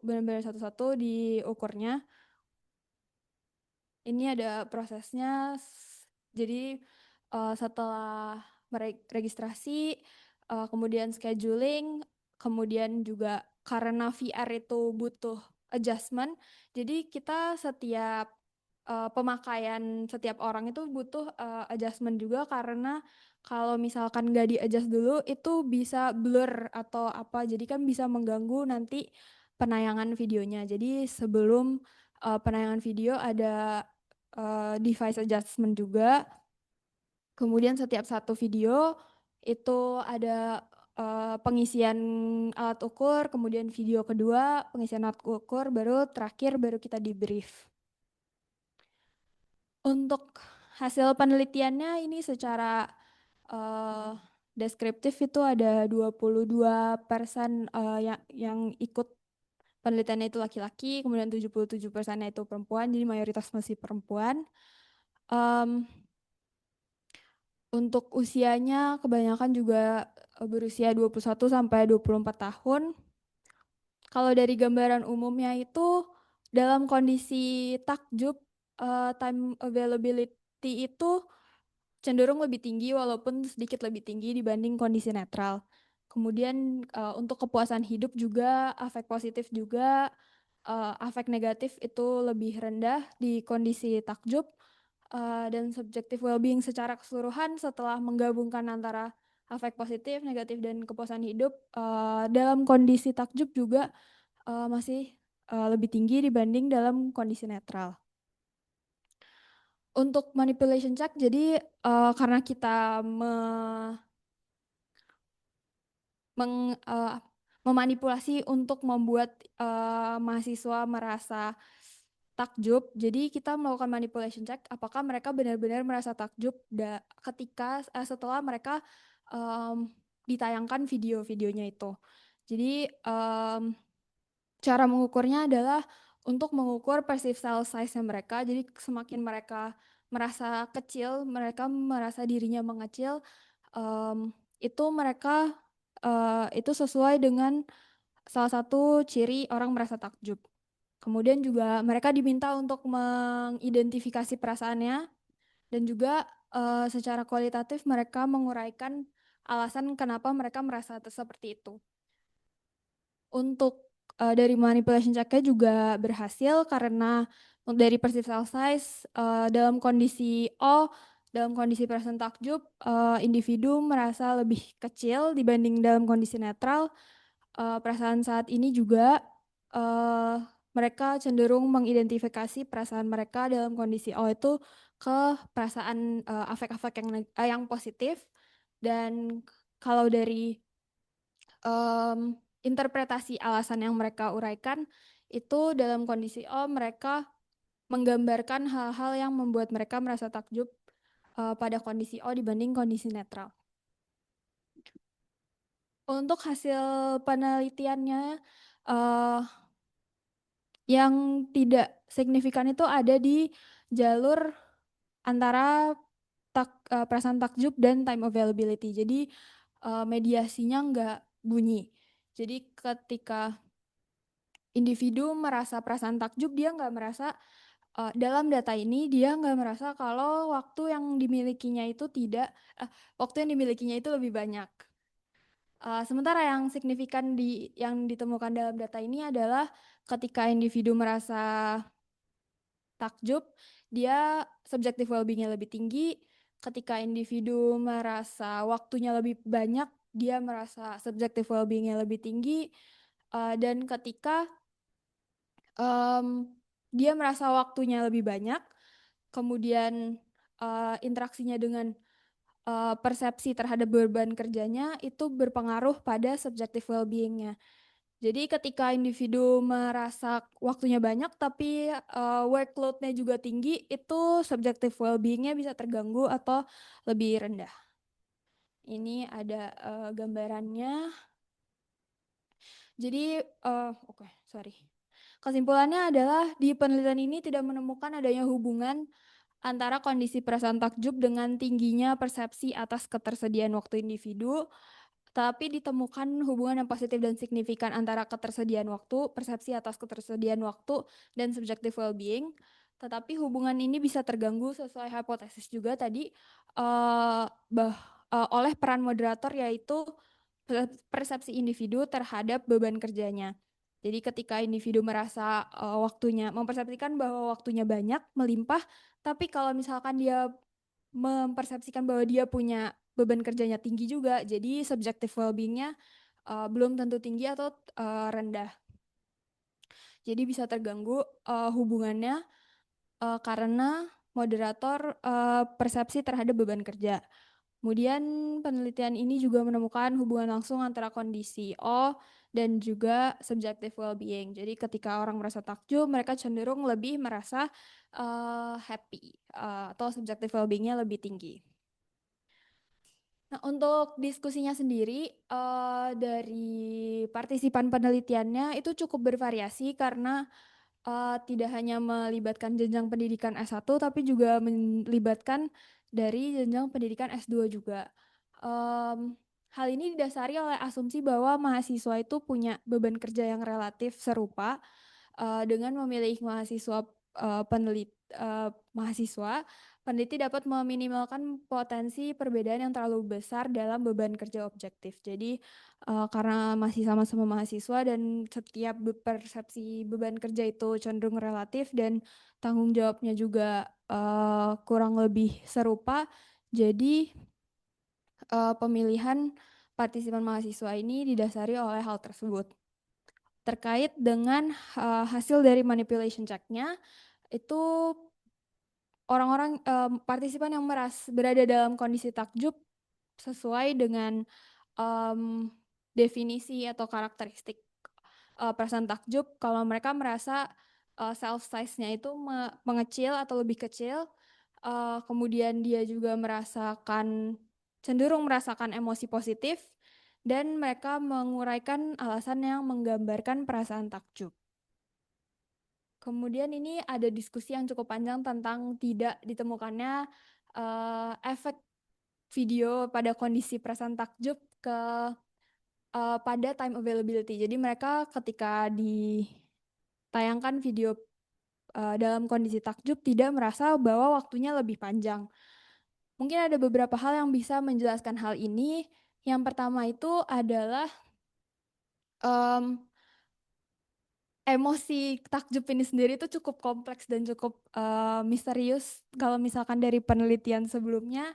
benar-benar satu-satu diukurnya. Ini ada prosesnya. Jadi setelah registrasi, kemudian scheduling, kemudian juga karena VR itu butuh adjustment. Jadi kita setiap pemakaian setiap orang itu butuh adjustment juga, karena kalau misalkan nggak di-adjust dulu itu bisa blur atau apa, jadi kan bisa mengganggu nanti penayangan videonya. Jadi sebelum penayangan video ada device adjustment juga. Kemudian setiap satu video itu ada pengisian alat ukur, kemudian video kedua, pengisian alat ukur, baru terakhir baru kita debrief. Untuk hasil penelitiannya ini secara deskriptif itu ada 22% yang ikut penelitiannya itu laki-laki, kemudian 77%-nya itu perempuan, jadi mayoritas masih perempuan. Untuk usianya kebanyakan juga berusia 21 sampai 24 tahun. Kalau dari gambaran umumnya itu dalam kondisi takjub, time availability itu cenderung lebih tinggi walaupun sedikit lebih tinggi dibanding kondisi netral. Kemudian untuk kepuasan hidup juga, afek positif juga, afek negatif itu lebih rendah di kondisi takjub, dan subjective well-being secara keseluruhan setelah menggabungkan antara afek positif, negatif, dan kepuasan hidup dalam kondisi takjub juga masih lebih tinggi dibanding dalam kondisi netral. Untuk manipulation check, jadi karena kita memanipulasi untuk membuat mahasiswa merasa takjub, jadi kita melakukan manipulation check apakah mereka benar-benar merasa takjub ketika setelah mereka ditayangkan video-videonya itu. Jadi cara mengukurnya adalah untuk mengukur perceived cell size-nya mereka. Jadi semakin mereka merasa kecil, mereka merasa dirinya mengecil, itu mereka itu sesuai dengan salah satu ciri orang merasa takjub. Kemudian juga mereka diminta untuk mengidentifikasi perasaannya dan juga secara kualitatif mereka menguraikan alasan kenapa mereka merasa seperti itu. Untuk dari manipulation check-nya juga berhasil karena dari perceived cell size dalam kondisi O, dalam kondisi present takjub, individu merasa lebih kecil dibanding dalam kondisi netral. Perasaan saat ini juga mereka cenderung mengidentifikasi perasaan mereka dalam kondisi O itu ke perasaan afek-afek yang positif. Dan kalau dari interpretasi alasan yang mereka uraikan itu dalam kondisi O mereka menggambarkan hal-hal yang membuat mereka merasa takjub pada kondisi O dibanding kondisi netral. Untuk hasil penelitiannya yang tidak signifikan itu ada di jalur antara perasaan takjub dan time availability. Jadi mediasinya nggak bunyi. Jadi ketika individu merasa perasaan takjub, dia nggak merasa dalam data ini dia nggak merasa kalau waktu yang dimilikinya itu waktu yang dimilikinya itu lebih banyak. Sementara yang signifikan yang ditemukan dalam data ini adalah ketika individu merasa takjub, dia subjective well-being-nya lebih tinggi. Ketika individu merasa waktunya lebih banyak, dia merasa subjective well-being-nya lebih tinggi. Dan ketika dia merasa waktunya lebih banyak, kemudian interaksinya dengan persepsi terhadap beban kerjanya itu berpengaruh pada subjective well-being-nya. Jadi ketika individu merasa waktunya banyak tapi workload-nya juga tinggi, itu subjective well-being-nya bisa terganggu atau lebih rendah. Ini ada gambarannya. Jadi, kesimpulannya adalah di penelitian ini tidak menemukan adanya hubungan antara kondisi perasaan takjub dengan tingginya persepsi atas ketersediaan waktu individu, tapi ditemukan hubungan yang positif dan signifikan antara ketersediaan waktu, persepsi atas ketersediaan waktu, dan subjective well-being. Tetapi hubungan ini bisa terganggu sesuai hipotesis juga tadi oleh peran moderator, yaitu persepsi individu terhadap beban kerjanya. Jadi ketika individu merasa mempersepsikan bahwa waktunya banyak, melimpah, tapi kalau misalkan dia mempersepsikan bahwa dia punya beban kerjanya tinggi juga, jadi subjective well-being-nya belum tentu tinggi atau rendah. Jadi bisa terganggu hubungannya karena moderator persepsi terhadap beban kerja. Kemudian penelitian ini juga menemukan hubungan langsung antara kondisi O dan juga subjective well-being. Jadi ketika orang merasa takjub, mereka cenderung lebih merasa happy atau subjective well-beingnya lebih tinggi. Nah, untuk diskusinya sendiri dari partisipan penelitiannya itu cukup bervariasi karena tidak hanya melibatkan jenjang pendidikan S1 tapi juga melibatkan dari jenjang pendidikan S2 juga. Hal ini didasari oleh asumsi bahwa mahasiswa itu punya beban kerja yang relatif serupa dengan memilih mahasiswa mahasiswa, peneliti dapat meminimalkan potensi perbedaan yang terlalu besar dalam beban kerja objektif. Jadi karena masih sama-sama mahasiswa dan setiap persepsi beban kerja itu cenderung relatif dan tanggung jawabnya juga kurang lebih serupa, jadi pemilihan partisipan mahasiswa ini didasari oleh hal tersebut. Terkait dengan hasil dari manipulation check-nya, itu orang-orang partisipan yang berada dalam kondisi takjub sesuai dengan definisi atau karakteristik perasaan takjub. Kalau mereka merasa self size-nya itu mengecil atau lebih kecil, kemudian dia juga cenderung merasakan emosi positif, dan mereka menguraikan alasan yang menggambarkan perasaan takjub. Kemudian ini ada diskusi yang cukup panjang tentang tidak ditemukannya efek video pada kondisi perasaan takjub pada time availability. Jadi mereka ketika ditayangkan video dalam kondisi takjub tidak merasa bahwa waktunya lebih panjang. Mungkin ada beberapa hal yang bisa menjelaskan hal ini. Yang pertama itu adalah emosi takjub ini sendiri itu cukup kompleks dan cukup misterius. Kalau misalkan dari penelitian sebelumnya,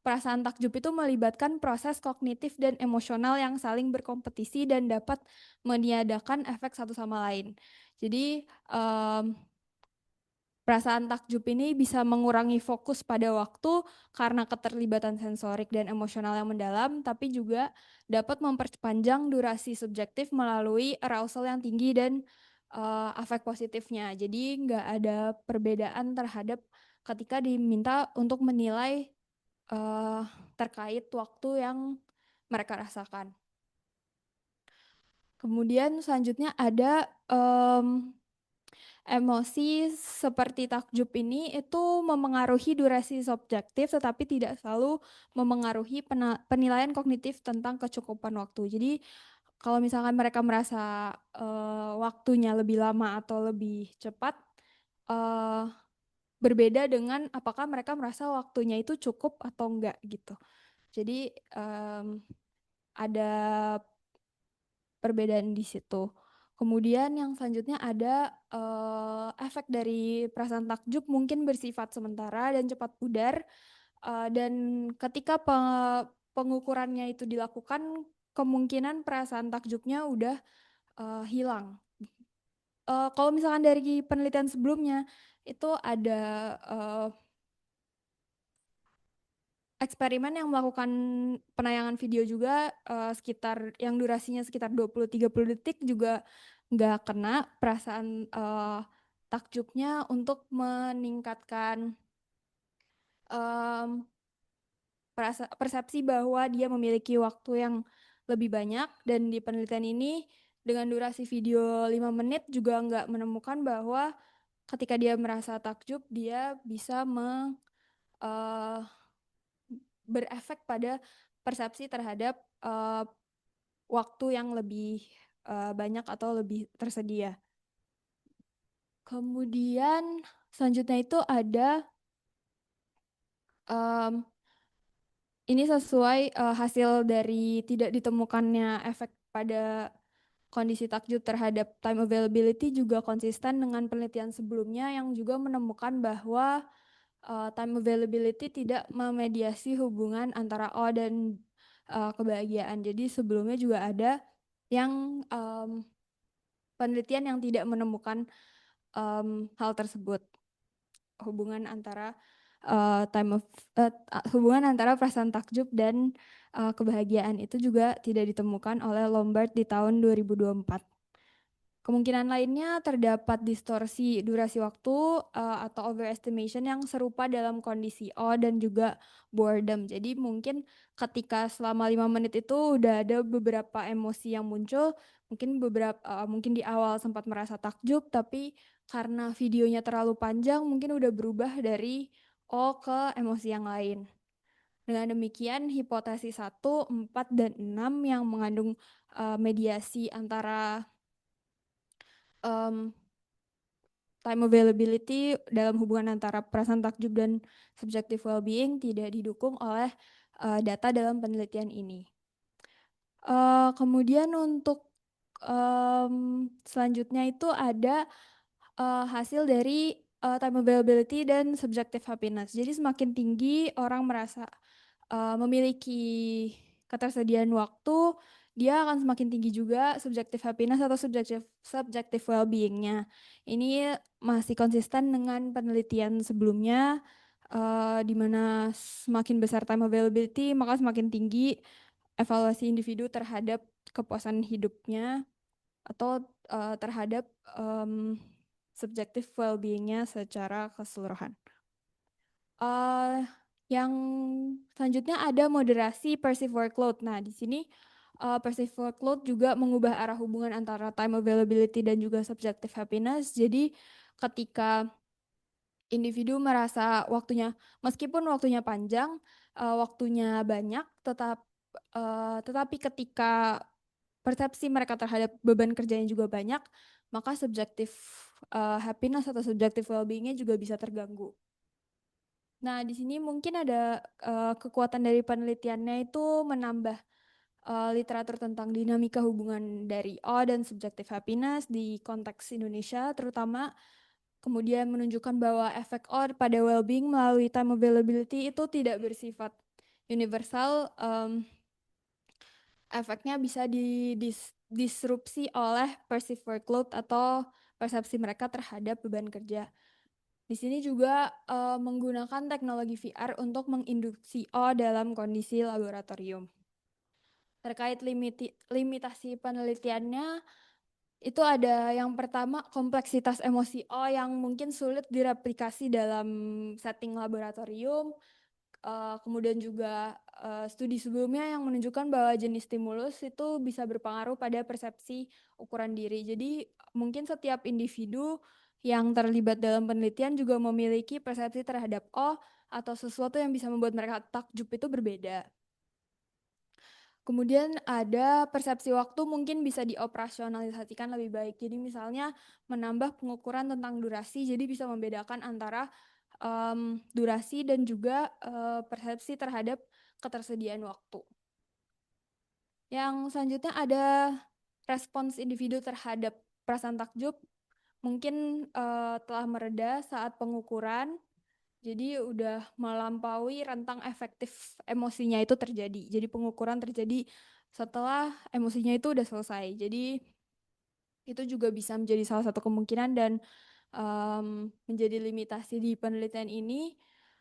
perasaan takjub itu melibatkan proses kognitif dan emosional yang saling berkompetisi dan dapat meniadakan efek satu sama lain. Jadi perasaan takjub ini bisa mengurangi fokus pada waktu karena keterlibatan sensorik dan emosional yang mendalam, tapi juga dapat memperpanjang durasi subjektif melalui arousal yang tinggi dan afek positifnya. Jadi nggak ada perbedaan terhadap ketika diminta untuk menilai terkait waktu yang mereka rasakan. Kemudian selanjutnya ada emosi seperti takjub ini itu memengaruhi durasi subjektif tetapi tidak selalu memengaruhi penilaian kognitif tentang kecukupan waktu. Jadi kalau misalkan mereka merasa waktunya lebih lama atau lebih cepat, berbeda dengan apakah mereka merasa waktunya itu cukup atau enggak gitu. Jadi ada perbedaan di situ. Kemudian yang selanjutnya ada efek dari perasaan takjub mungkin bersifat sementara dan cepat pudar, dan ketika pengukurannya itu dilakukan, kemungkinan perasaan takjubnya udah hilang. Kalau misalkan dari penelitian sebelumnya itu ada eksperimen yang melakukan penayangan video juga sekitar yang durasinya sekitar 20-30 detik juga nggak kena perasaan takjubnya untuk meningkatkan persepsi bahwa dia memiliki waktu yang lebih banyak, dan di penelitian ini dengan durasi video 5 menit juga nggak menemukan bahwa ketika dia merasa takjub dia bisa berefek pada persepsi terhadap waktu yang lebih banyak atau lebih tersedia. Kemudian selanjutnya itu ada ini sesuai hasil dari tidak ditemukannya efek pada kondisi takjub terhadap time availability juga konsisten dengan penelitian sebelumnya yang juga menemukan bahwa time availability tidak memediasi hubungan antara O dan kebahagiaan. Jadi sebelumnya juga ada yang penelitian yang tidak menemukan hal tersebut, hubungan antara hubungan antara perasaan takjub dan kebahagiaan itu juga tidak ditemukan oleh Lombard di tahun 2024. Kemungkinan lainnya terdapat distorsi durasi waktu atau overestimation yang serupa dalam kondisi O dan juga boredom. Jadi mungkin ketika selama 5 menit itu udah ada beberapa emosi yang muncul, mungkin di awal sempat merasa takjub, tapi karena videonya terlalu panjang mungkin udah berubah dari O ke emosi yang lain. Dengan demikian, hipotesis 1, 4, dan 6 yang mengandung mediasi antara time availability dalam hubungan antara perasaan takjub dan subjective well-being tidak didukung oleh data dalam penelitian ini. Kemudian untuk selanjutnya itu ada hasil dari time availability dan subjective happiness. Jadi semakin tinggi orang merasa memiliki ketersediaan waktu, dia akan semakin tinggi juga subjective happiness atau subjective well-being-nya. Ini masih konsisten dengan penelitian sebelumnya, di mana semakin besar time availability, maka semakin tinggi evaluasi individu terhadap kepuasan hidupnya atau terhadap subjective well-being-nya secara keseluruhan. Yang selanjutnya ada moderasi perceived workload. Nah, di sini perceived workload juga mengubah arah hubungan antara time availability dan juga subjective happiness. Jadi ketika individu merasa meskipun waktunya panjang, waktunya banyak, tetapi ketika persepsi mereka terhadap beban kerjanya juga banyak, maka subjective happiness atau subjective well-being-nya juga bisa terganggu. Nah, di sini mungkin ada kekuatan dari penelitiannya itu menambah literatur tentang dinamika hubungan dari O dan subjective happiness di konteks Indonesia terutama, kemudian menunjukkan bahwa efek O pada well-being melalui time availability itu tidak bersifat universal, efeknya bisa disrupsi oleh perceived workload atau persepsi mereka terhadap beban kerja. Di sini juga menggunakan teknologi VR untuk menginduksi O dalam kondisi laboratorium. Terkait limitasi penelitiannya, itu ada yang pertama kompleksitas emosi O yang mungkin sulit direplikasi dalam setting laboratorium. Kemudian juga studi sebelumnya yang menunjukkan bahwa jenis stimulus itu bisa berpengaruh pada persepsi ukuran diri. Jadi mungkin setiap individu yang terlibat dalam penelitian juga memiliki persepsi terhadap O atau sesuatu yang bisa membuat mereka takjub itu berbeda. Kemudian ada persepsi waktu mungkin bisa dioperasionalisasikan lebih baik. Jadi misalnya menambah pengukuran tentang durasi, jadi bisa membedakan antara durasi dan juga persepsi terhadap ketersediaan waktu. Yang selanjutnya ada respons individu terhadap perasaan takjub mungkin telah mereda saat pengukuran, jadi udah melampaui rentang efektif emosinya itu terjadi. Jadi pengukuran terjadi setelah emosinya itu udah selesai. Jadi itu juga bisa menjadi salah satu kemungkinan dan menjadi limitasi di penelitian ini.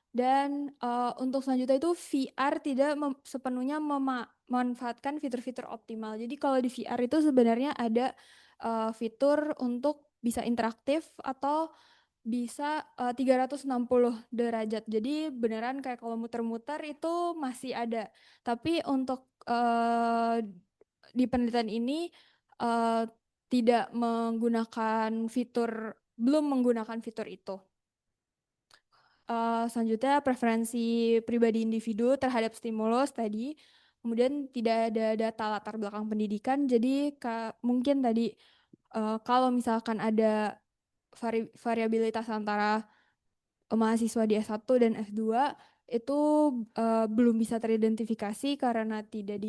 Dan untuk selanjutnya itu VR tidak sepenuhnya memanfaatkan fitur-fitur optimal. Jadi kalau di VR itu sebenarnya ada fitur untuk bisa interaktif atau bisa 360 derajat. Jadi beneran kayak kalau muter-muter itu masih ada. Tapi untuk di penelitian ini tidak menggunakan belum menggunakan fitur itu. Selanjutnya preferensi pribadi individu terhadap stimulus tadi, kemudian tidak ada data latar belakang pendidikan, jadi mungkin tadi kalau misalkan ada variabilitas antara mahasiswa di S1 dan S2 itu belum bisa teridentifikasi karena tidak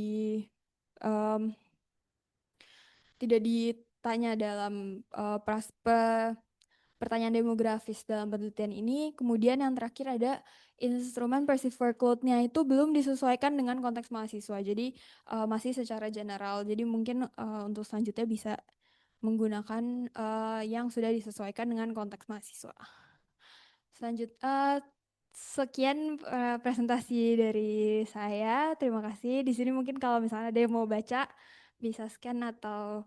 ditanya dalam pertanyaan demografis dalam penelitian ini. Kemudian yang terakhir ada instrumen perceived workload-nya itu belum disesuaikan dengan konteks mahasiswa. Jadi masih secara general. Jadi mungkin untuk selanjutnya bisa menggunakan yang sudah disesuaikan dengan konteks mahasiswa. sekian presentasi dari saya. Terima kasih. Di sini mungkin kalau misalnya ada yang mau baca bisa scan atau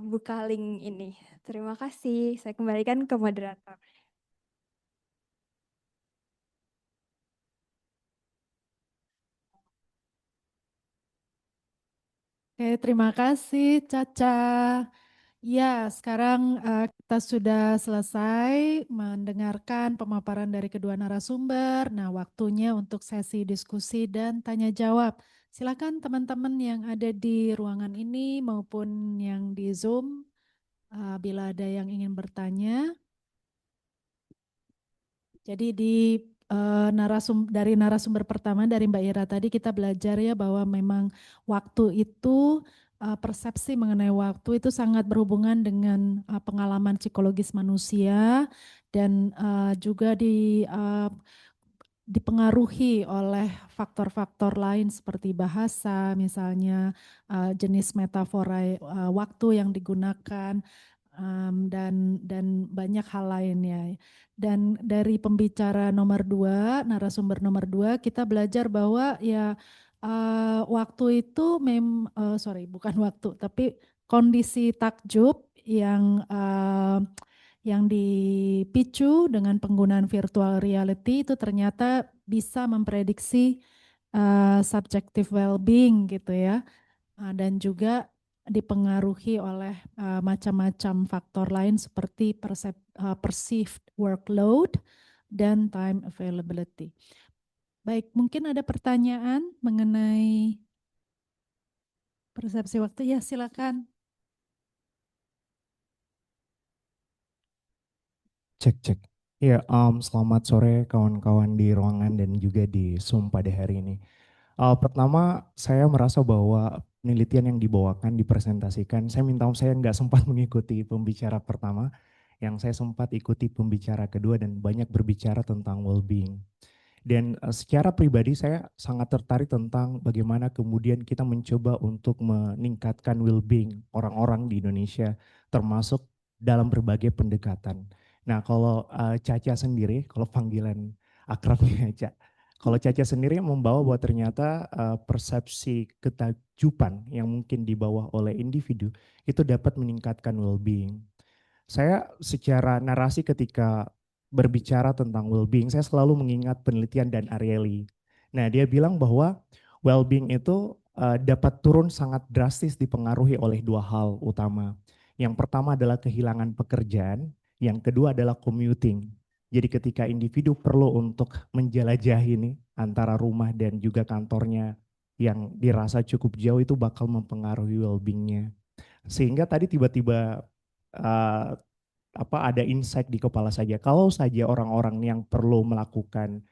buka link ini. Terima kasih. Saya kembalikan ke moderator. Oke, terima kasih Caca. Ya, sekarang kita sudah selesai mendengarkan pemaparan dari kedua narasumber. Nah, waktunya untuk sesi diskusi dan tanya jawab. Silakan teman-teman yang ada di ruangan ini maupun yang di Zoom, bila ada yang ingin bertanya. Jadi dari narasumber pertama dari Mbak Ira tadi kita belajar ya bahwa memang waktu itu persepsi mengenai waktu itu sangat berhubungan dengan pengalaman psikologis manusia dan juga dipengaruhi oleh faktor-faktor lain seperti bahasa misalnya, jenis metafora waktu yang digunakan, dan banyak hal lainnya. Dan dari pembicara nomor 2, narasumber nomor 2, kita belajar bahwa ya waktu itu bukan waktu, tapi kondisi takjub yang dipicu dengan penggunaan virtual reality itu ternyata bisa memprediksi subjective well-being gitu ya. Dan juga dipengaruhi oleh macam-macam faktor lain seperti perceived workload dan time availability. Baik, mungkin ada pertanyaan mengenai persepsi waktu? Ya, silakan. Cek, cek. Ya, selamat sore kawan-kawan di ruangan dan juga di Zoom pada hari ini. Pertama, saya merasa bahwa penelitian yang dibawakan, dipresentasikan, saya minta saya nggak sempat mengikuti pembicara pertama, yang saya sempat ikuti pembicara kedua dan banyak berbicara tentang well-being. Dan secara pribadi saya sangat tertarik tentang bagaimana kemudian kita mencoba untuk meningkatkan well-being orang-orang di Indonesia, termasuk dalam berbagai pendekatan. Nah, kalau Caca sendiri, kalau panggilan akrabnya Caca, kalau Caca sendiri membawa bahwa ternyata persepsi ketajuban yang mungkin dibawa oleh individu itu dapat meningkatkan well-being. Saya secara narasi ketika berbicara tentang well-being, saya selalu mengingat penelitian Dan Ariely. Nah, dia bilang bahwa well-being itu dapat turun sangat drastis dipengaruhi oleh dua hal utama. Yang pertama adalah kehilangan pekerjaan, yang kedua adalah commuting. Jadi ketika individu perlu untuk menjelajahi ini antara rumah dan juga kantornya yang dirasa cukup jauh itu bakal mempengaruhi well-beingnya. Sehingga tadi tiba-tiba uh, ada insight di kepala saja. Kalau saja orang-orang yang perlu melakukan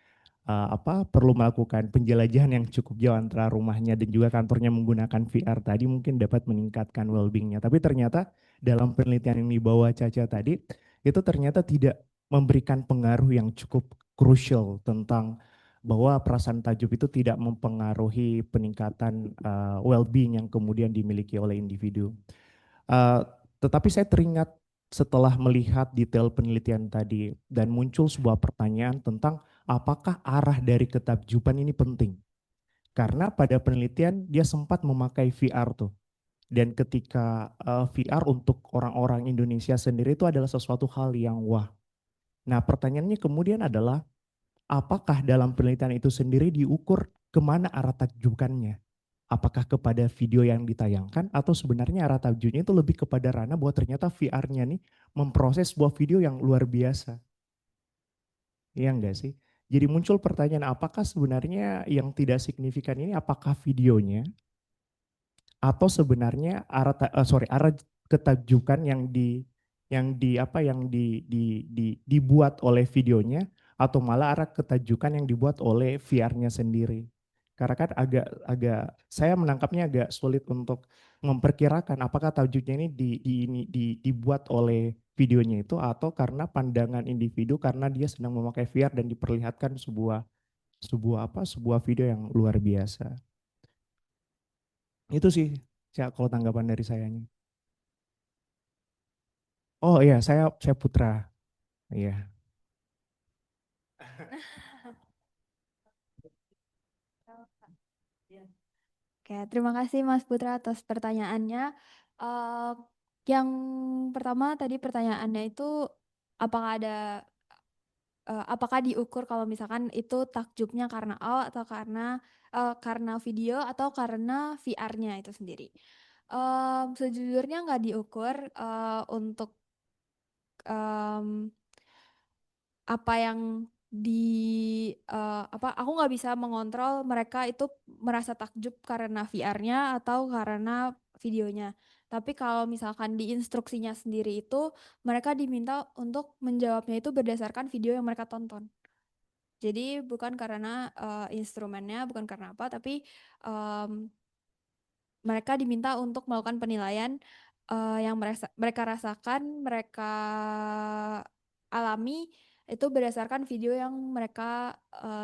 penjelajahan yang cukup jauh antara rumahnya dan juga kantornya menggunakan VR tadi mungkin dapat meningkatkan well-beingnya. Tapi ternyata dalam penelitian yang dibawa Caca tadi itu ternyata tidak memberikan pengaruh yang cukup krusial tentang bahwa perasaan takjub itu tidak mempengaruhi peningkatan well-being yang kemudian dimiliki oleh individu. Tetapi saya teringat setelah melihat detail penelitian tadi dan muncul sebuah pertanyaan tentang apakah arah dari ketakjuban ini penting. Karena pada penelitian dia sempat memakai VR tuh. Dan ketika VR untuk orang-orang Indonesia sendiri itu adalah sesuatu hal yang wah. Nah pertanyaannya kemudian adalah apakah dalam penelitian itu sendiri diukur kemana arah takjubannya? Apakah kepada video yang ditayangkan atau sebenarnya arah takjubnya itu lebih kepada ranah bahwa ternyata VR-nya nih memproses sebuah video yang luar biasa. Iya enggak sih? Jadi muncul pertanyaan apakah sebenarnya yang tidak signifikan ini apakah videonya atau sebenarnya arah ketakjuban dibuat oleh videonya atau malah arah ketakjuban yang dibuat oleh VR-nya sendiri. Karena kan agak saya menangkapnya agak sulit untuk memperkirakan apakah takjubnya ini dibuat oleh videonya itu atau karena pandangan individu karena dia sedang memakai VR dan diperlihatkan sebuah video yang luar biasa. Itu sih Cak, kalau tanggapan dari sayanya. Oh iya, saya Putra. Iya. Oke, terima kasih Mas Putra atas pertanyaannya. Eh, yang pertama tadi pertanyaannya itu apakah apakah diukur kalau misalkan itu takjubnya karena atau karena video atau karena VR-nya itu sendiri. Sejujurnya nggak diukur untuk em, apa yang aku nggak bisa mengontrol mereka itu merasa takjub karena VR-nya atau karena videonya. Tapi kalau misalkan di instruksinya sendiri itu mereka diminta untuk menjawabnya itu berdasarkan video yang mereka tonton. Jadi bukan karena instrumennya, bukan karena apa, tapi em, mereka diminta untuk melakukan penilaian yang mereka rasakan, mereka alami itu berdasarkan video yang mereka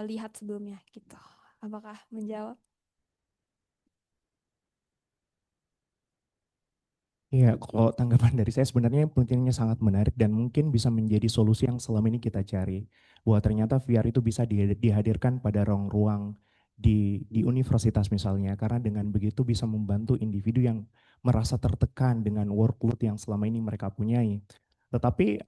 lihat sebelumnya gitu. Apakah menjawab? Iya, kalau tanggapan dari saya sebenarnya penelitiannya sangat menarik dan mungkin bisa menjadi solusi yang selama ini kita cari. Bahwa ternyata VR itu bisa dihadirkan pada ruang-ruang di universitas misalnya, karena dengan begitu bisa membantu individu yang merasa tertekan dengan workload yang selama ini mereka punyai. Tetapi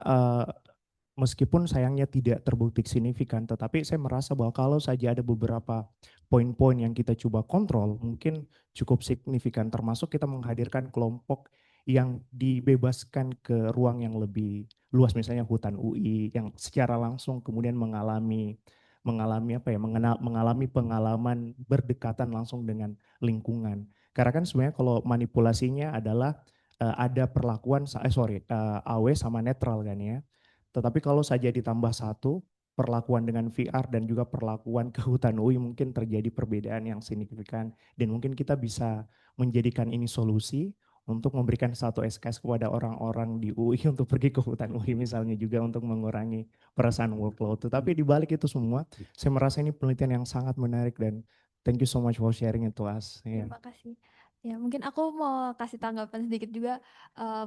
meskipun sayangnya tidak terbukti signifikan, tetapi saya merasa bahwa kalau saja ada beberapa poin-poin yang kita coba kontrol, mungkin cukup signifikan, termasuk kita menghadirkan kelompok yang dibebaskan ke ruang yang lebih luas, misalnya hutan UI, yang secara langsung kemudian mengalami pengalaman berdekatan langsung dengan lingkungan. Karena kan sebenarnya kalau manipulasinya adalah ada perlakuan, AW sama netral kan ya. Tetapi kalau saja ditambah satu, perlakuan dengan VR dan juga perlakuan ke hutan UI mungkin terjadi perbedaan yang signifikan. Dan mungkin kita bisa menjadikan ini solusi untuk memberikan satu SKS kepada orang-orang di UI untuk pergi ke hutan UI misalnya juga untuk mengurangi perasaan workload. Tetapi di balik itu semua, saya merasa ini penelitian yang sangat menarik dan thank you so much for sharing it to us. Yeah. Terima kasih. Ya, mungkin aku mau kasih tanggapan sedikit juga.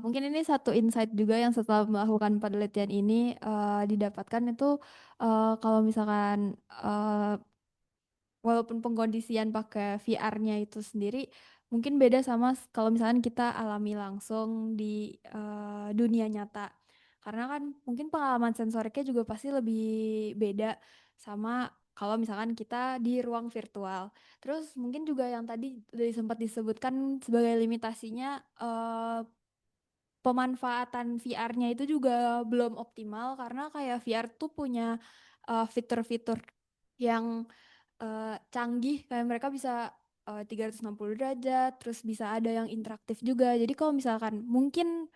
Mungkin ini satu insight juga yang setelah melakukan penelitian ini didapatkan itu kalau misalkan walaupun pengkondisian pakai VR-nya itu sendiri mungkin beda sama kalau misalkan kita alami langsung di dunia nyata. Karena kan mungkin pengalaman sensoriknya juga pasti lebih beda sama kalau misalkan kita di ruang virtual. Terus mungkin juga yang tadi udah sempat disebutkan sebagai limitasinya pemanfaatan VR-nya itu juga belum optimal karena kayak VR tuh punya fitur-fitur yang canggih, kayak mereka bisa 360 derajat, terus bisa ada yang interaktif juga. Jadi kalau misalkan mungkin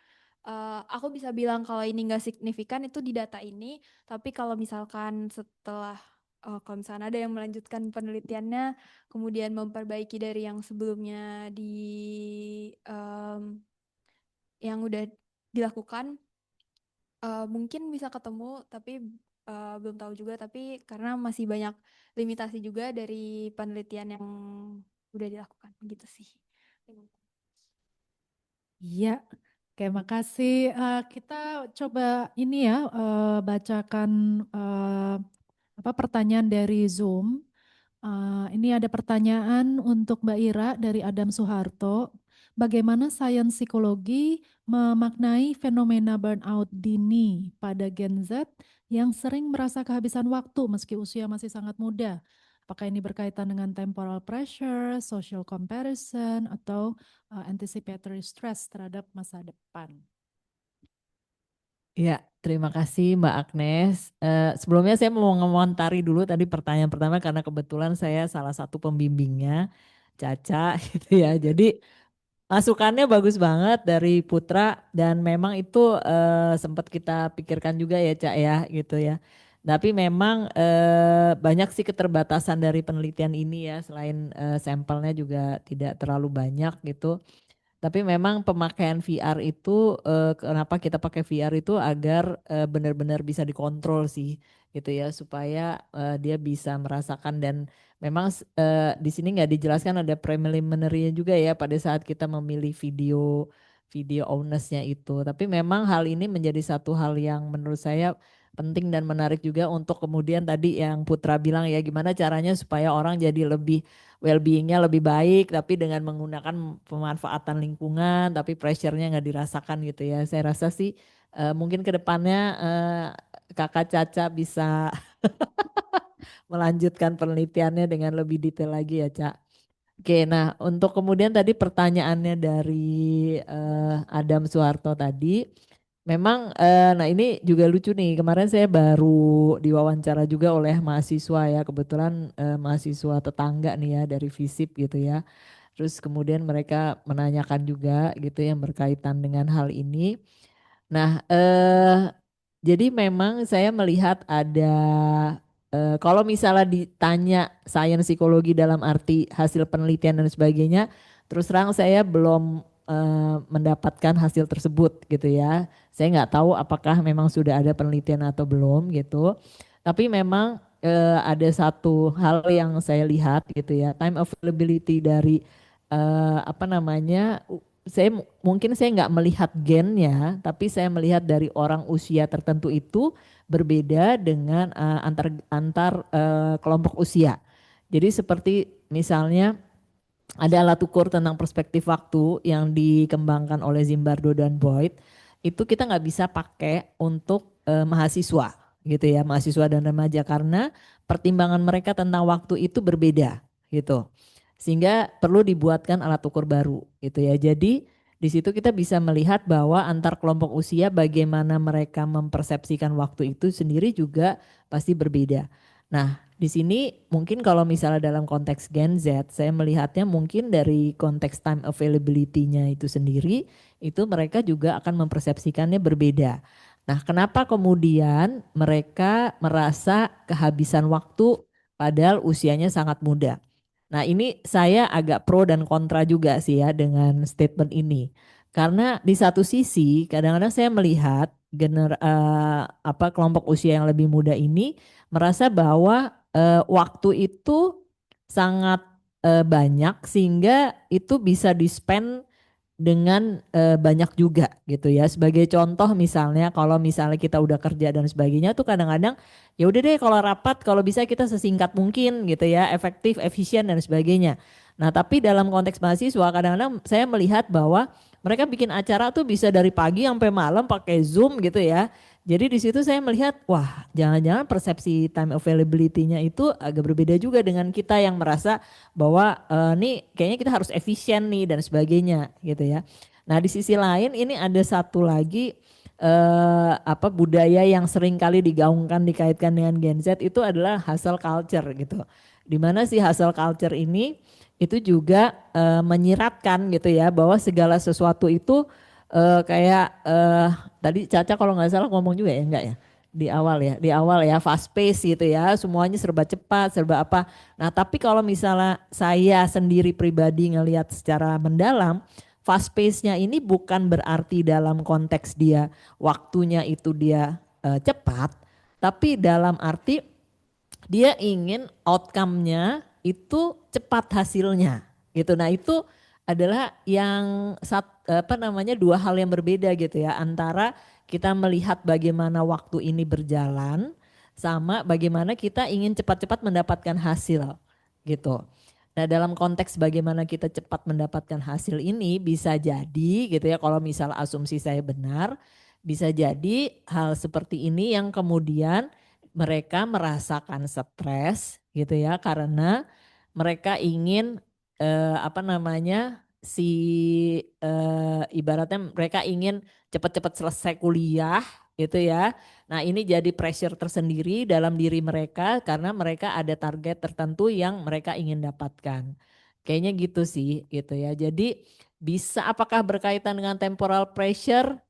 aku bisa bilang kalau ini nggak signifikan itu di data ini, tapi kalau misalkan setelah kalau misalkan ada yang melanjutkan penelitiannya, kemudian memperbaiki dari yang sebelumnya yang udah dilakukan, mungkin bisa ketemu, tapi belum tahu juga. Tapi karena masih banyak limitasi juga dari penelitian yang udah dilakukan, gitu sih. Iya, oke, makasih. Kita coba ini ya, bacakan pertanyaan dari Zoom. Ini ada pertanyaan untuk Mbak Ira dari Adam Soeharto. Bagaimana sains psikologi memaknai fenomena burnout dini pada Gen Z yang sering merasa kehabisan waktu meski usia masih sangat muda? Apakah ini berkaitan dengan temporal pressure, social comparison, atau anticipatory stress terhadap masa depan? Ya, terima kasih Mbak Agnes. Sebelumnya saya mau mengomentari dulu tadi pertanyaan pertama karena kebetulan saya salah satu pembimbingnya, Caca gitu ya. Jadi masukannya bagus banget dari Putra dan memang itu sempat kita pikirkan juga ya Cak ya gitu ya. Tapi memang banyak sih keterbatasan dari penelitian ini ya, selain sampelnya juga tidak terlalu banyak gitu. Tapi memang pemakaian VR itu kenapa kita pakai VR itu agar benar-benar bisa dikontrol sih gitu ya, supaya dia bisa merasakan. Dan memang di sini nggak dijelaskan ada preliminary juga ya pada saat kita memilih video ownness-nya itu. Tapi memang hal ini menjadi satu hal yang menurut saya penting dan menarik juga untuk kemudian tadi yang Putra bilang ya gimana caranya supaya orang jadi lebih well-beingnya lebih baik tapi dengan menggunakan pemanfaatan lingkungan tapi pressure-nya nggak dirasakan gitu ya. Saya rasa sih mungkin ke depannya Kakak Caca bisa melanjutkan penelitiannya dengan lebih detail lagi ya Cak. Oke, nah untuk kemudian tadi pertanyaannya dari Adam Soeharto tadi, memang nah ini juga lucu nih, kemarin saya baru diwawancara juga oleh mahasiswa ya, kebetulan mahasiswa tetangga nih ya dari FISIP gitu ya. Terus kemudian mereka menanyakan juga gitu yang berkaitan dengan hal ini. Nah, jadi memang saya melihat ada kalau misalnya ditanya sains psikologi dalam arti hasil penelitian dan sebagainya, terus terang saya belum mendapatkan hasil tersebut gitu ya. Saya nggak tahu apakah memang sudah ada penelitian atau belum gitu. Tapi memang ada satu hal yang saya lihat gitu ya, time availability dari apa namanya mungkin saya nggak melihat gennya, tapi saya melihat dari orang usia tertentu itu berbeda dengan antar kelompok usia. Jadi seperti misalnya ada alat ukur tentang perspektif waktu yang dikembangkan oleh Zimbardo dan Boyd, itu kita nggak bisa pakai untuk mahasiswa gitu ya, mahasiswa dan remaja karena pertimbangan mereka tentang waktu itu berbeda gitu. Sehingga perlu dibuatkan alat ukur baru gitu ya. Jadi di situ kita bisa melihat bahwa antar kelompok usia bagaimana mereka mempersepsikan waktu itu sendiri juga pasti berbeda. Nah, di sini mungkin kalau misalnya dalam konteks Gen Z, saya melihatnya mungkin dari konteks time availability-nya itu sendiri, itu mereka juga akan mempersepsikannya berbeda. Nah, kenapa kemudian mereka merasa kehabisan waktu padahal usianya sangat muda? Nah, ini saya agak pro dan kontra juga sih ya dengan statement ini. Karena di satu sisi kadang-kadang saya melihat kelompok usia yang lebih muda ini merasa bahwa waktu itu sangat banyak sehingga itu bisa di-spend dengan banyak juga gitu ya. Sebagai contoh misalnya kalau misalnya kita udah kerja dan sebagainya tuh kadang-kadang ya udah deh kalau rapat kalau bisa kita sesingkat mungkin gitu ya, efektif, efisien dan sebagainya. Nah, tapi dalam konteks mahasiswa kadang-kadang saya melihat bahwa mereka bikin acara tuh bisa dari pagi sampai malam pakai Zoom gitu ya. Jadi di situ saya melihat, wah, jangan-jangan persepsi time availability-nya itu agak berbeda juga dengan kita yang merasa bahwa nih kayaknya kita harus efisien nih dan sebagainya gitu ya. Nah, di sisi lain ini ada satu lagi budaya yang sering kali digaungkan dikaitkan dengan Gen Z itu adalah hustle culture gitu. Di mana sih hustle culture ini itu juga menyiratkan gitu ya bahwa segala sesuatu itu kayak tadi Caca kalau nggak salah ngomong juga ya enggak ya di awal ya fast pace gitu ya semuanya serba cepat serba apa. Nah tapi kalau misalnya saya sendiri pribadi ngelihat secara mendalam fast pace-nya ini bukan berarti dalam konteks dia waktunya itu dia cepat tapi dalam arti dia ingin outcome-nya itu cepat hasilnya gitu. Nah itu adalah yang dua hal yang berbeda gitu ya antara kita melihat bagaimana waktu ini berjalan sama bagaimana kita ingin cepat-cepat mendapatkan hasil gitu. Nah dalam konteks bagaimana kita cepat mendapatkan hasil ini bisa jadi gitu ya kalau misal asumsi saya benar bisa jadi hal seperti ini yang kemudian mereka merasakan stres gitu ya karena mereka ingin ibaratnya mereka ingin cepat-cepat selesai kuliah gitu ya. Nah ini jadi pressure tersendiri dalam diri mereka karena mereka ada target tertentu yang mereka ingin dapatkan. Kayaknya gitu sih gitu ya. Jadi bisa apakah berkaitan dengan temporal pressure?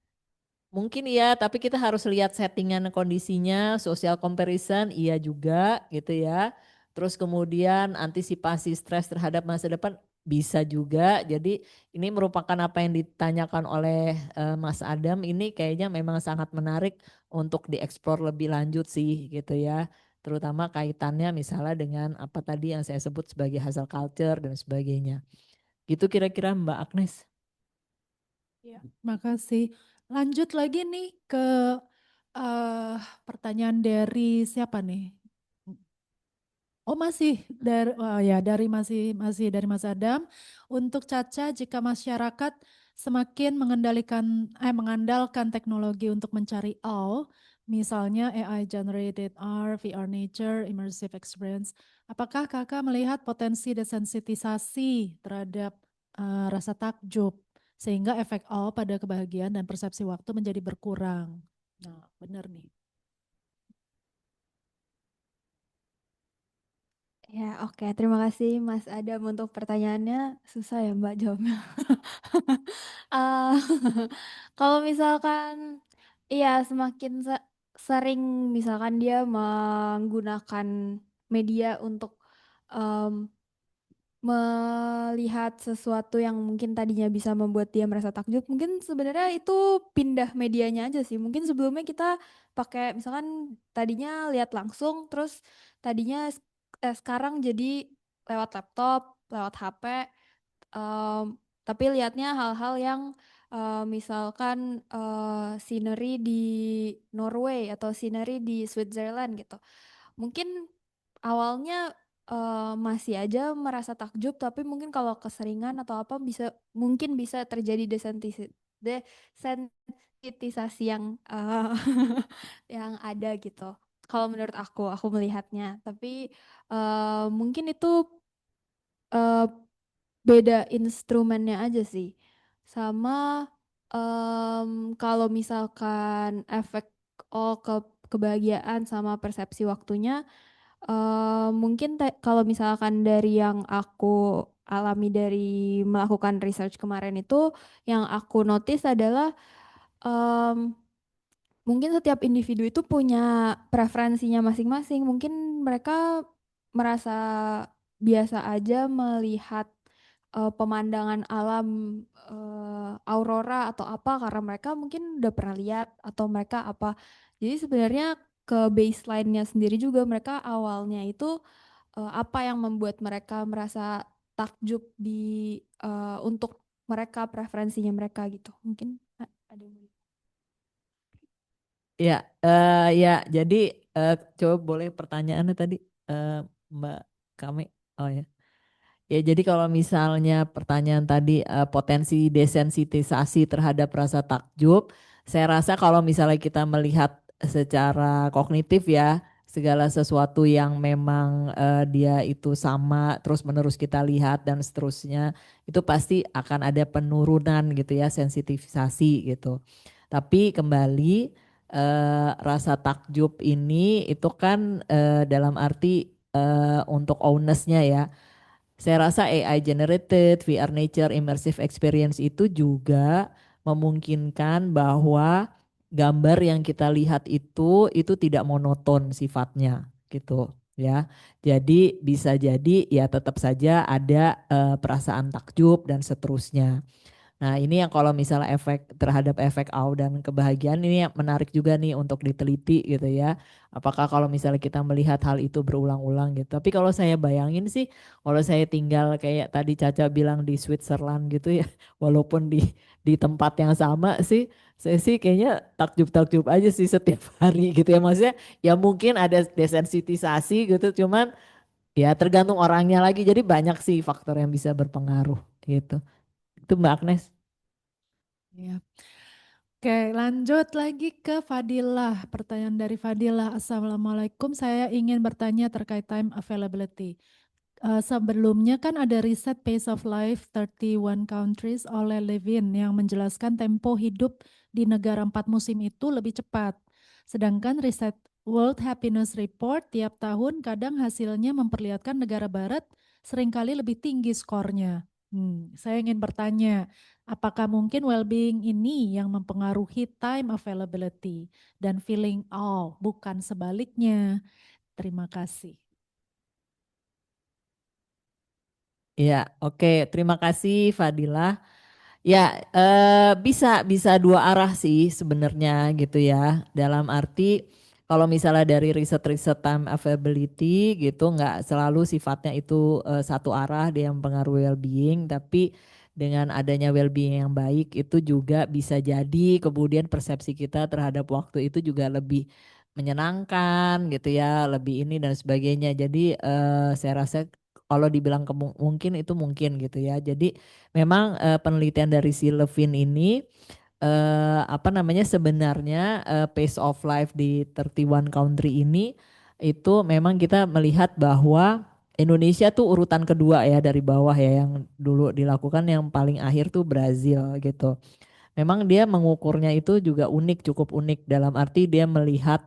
Mungkin iya, tapi kita harus lihat settingan kondisinya, social comparison iya juga gitu ya. Terus kemudian antisipasi stres terhadap masa depan bisa juga. Jadi ini merupakan apa yang ditanyakan oleh Mas Adam ini kayaknya memang sangat menarik untuk dieksplor lebih lanjut sih gitu ya. Terutama kaitannya misalnya dengan apa tadi yang saya sebut sebagai hustle culture dan sebagainya. Gitu kira-kira Mbak Agnes. Ya, makasih. Lanjut lagi nih ke Pertanyaan dari siapa nih? Oh masih dari masih dari Mas Adam. Untuk Caca, jika masyarakat semakin mengandalkan teknologi untuk mencari all, misalnya AI generated R, VR nature, immersive experience, apakah Kakak melihat potensi desensitisasi terhadap rasa takjub sehingga efek all pada kebahagiaan dan persepsi waktu menjadi berkurang? Nah, benar nih. Ya, oke. Terima kasih Mas Adam untuk pertanyaannya. Susah ya Mbak jawabnya. Eh, Kalau misalkan, iya semakin sering misalkan dia menggunakan media untuk em, melihat sesuatu yang mungkin tadinya bisa membuat dia merasa takjub, mungkin sebenarnya itu pindah medianya aja sih. Mungkin sebelumnya kita pakai misalkan tadinya lihat langsung, terus tadinya sekarang jadi lewat laptop, lewat HP, tapi lihatnya hal-hal yang misalkan scenery di Norway atau scenery di Switzerland gitu. Mungkin awalnya masih aja merasa takjub, tapi mungkin kalau keseringan atau apa mungkin bisa terjadi desensitisasi yang yang ada gitu. Kalau menurut aku melihatnya. Tapi mungkin itu eh, beda instrumennya aja sih. Sama kalau misalkan efek kebahagiaan sama persepsi waktunya, mungkin kalau misalkan dari yang aku alami dari melakukan research kemarin itu, yang aku notice adalah em, mungkin setiap individu itu punya preferensinya masing-masing. Mungkin mereka merasa biasa aja melihat pemandangan alam, aurora atau apa, karena mereka mungkin udah pernah lihat atau mereka apa. Jadi sebenarnya ke baseline-nya sendiri juga, mereka awalnya itu apa yang membuat mereka merasa takjub untuk mereka, preferensinya mereka gitu. Mungkin ada yang Ya, jadi coba boleh pertanyaannya tadi Mbak Kami. Oh ya. Ya, jadi kalau misalnya pertanyaan tadi potensi desensitisasi terhadap rasa takjub, saya rasa kalau misalnya kita melihat secara kognitif ya, segala sesuatu yang memang dia itu sama terus-menerus kita lihat dan seterusnya, itu pasti akan ada penurunan gitu ya, sensitifisasi gitu. Tapi kembali rasa takjub ini itu kan dalam arti untuk ownness-nya ya. Saya rasa AI generated, VR nature, immersive experience itu juga memungkinkan bahwa gambar yang kita lihat itu tidak monoton sifatnya gitu ya. Jadi bisa jadi ya tetap saja ada perasaan takjub dan seterusnya. Nah, ini yang kalau misalnya efek terhadap efek au dan kebahagiaan ini yang menarik juga nih untuk diteliti gitu ya. Apakah kalau misalnya kita melihat hal itu berulang-ulang gitu. Tapi kalau saya bayangin sih, kalau saya tinggal kayak tadi Caca bilang di Switzerland gitu ya, walaupun di tempat yang sama sih, saya sih kayaknya takjub-takjub aja sih setiap hari gitu ya. Maksudnya ya mungkin ada desensitisasi gitu, cuman ya tergantung orangnya lagi. Jadi banyak sih faktor yang bisa berpengaruh gitu. Itu Mbak Agnes. Ya. Oke, lanjut lagi ke Fadilah. Pertanyaan dari Fadilah. Assalamualaikum, saya ingin bertanya terkait time availability. Sebelumnya kan ada riset Pace of Life 31 Countries oleh Levin yang menjelaskan tempo hidup di negara 4 musim itu lebih cepat. Sedangkan riset World Happiness Report tiap tahun kadang hasilnya memperlihatkan negara barat seringkali lebih tinggi skornya. Saya ingin bertanya, apakah mungkin well-being ini yang mempengaruhi time availability dan feeling bukan sebaliknya? Terima kasih. Ya, oke. Terima kasih Fadilah. Ya, bisa dua arah sih sebenarnya gitu ya. Dalam arti kalau misalnya dari riset-riset time availability gitu nggak selalu sifatnya itu satu arah dia mempengaruhi well-being, tapi dengan adanya well-being yang baik itu juga bisa jadi kemudian persepsi kita terhadap waktu itu juga lebih menyenangkan gitu ya, lebih ini dan sebagainya. Jadi saya rasa kalau dibilang mungkin itu mungkin gitu ya. Jadi memang penelitian dari si Levine ini apa namanya sebenarnya pace of life di 31 country ini itu memang kita melihat bahwa Indonesia tuh urutan kedua ya dari bawah ya, yang dulu dilakukan yang paling akhir tuh Brazil gitu. Memang dia mengukurnya itu juga unik, cukup unik dalam arti dia melihat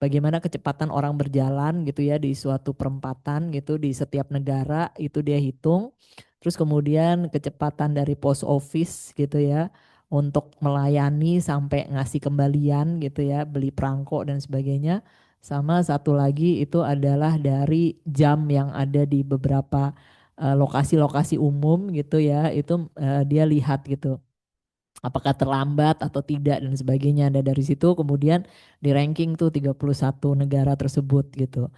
bagaimana kecepatan orang berjalan gitu ya di suatu perempatan gitu di setiap negara itu dia hitung. Terus kemudian kecepatan dari post office gitu ya untuk melayani sampai ngasih kembalian gitu ya, beli perangko dan sebagainya. Sama satu lagi itu adalah dari jam yang ada di beberapa lokasi-lokasi umum gitu ya, itu dia lihat gitu apakah terlambat atau tidak dan sebagainya. Dan dari situ kemudian di ranking tuh 31 negara tersebut gitu.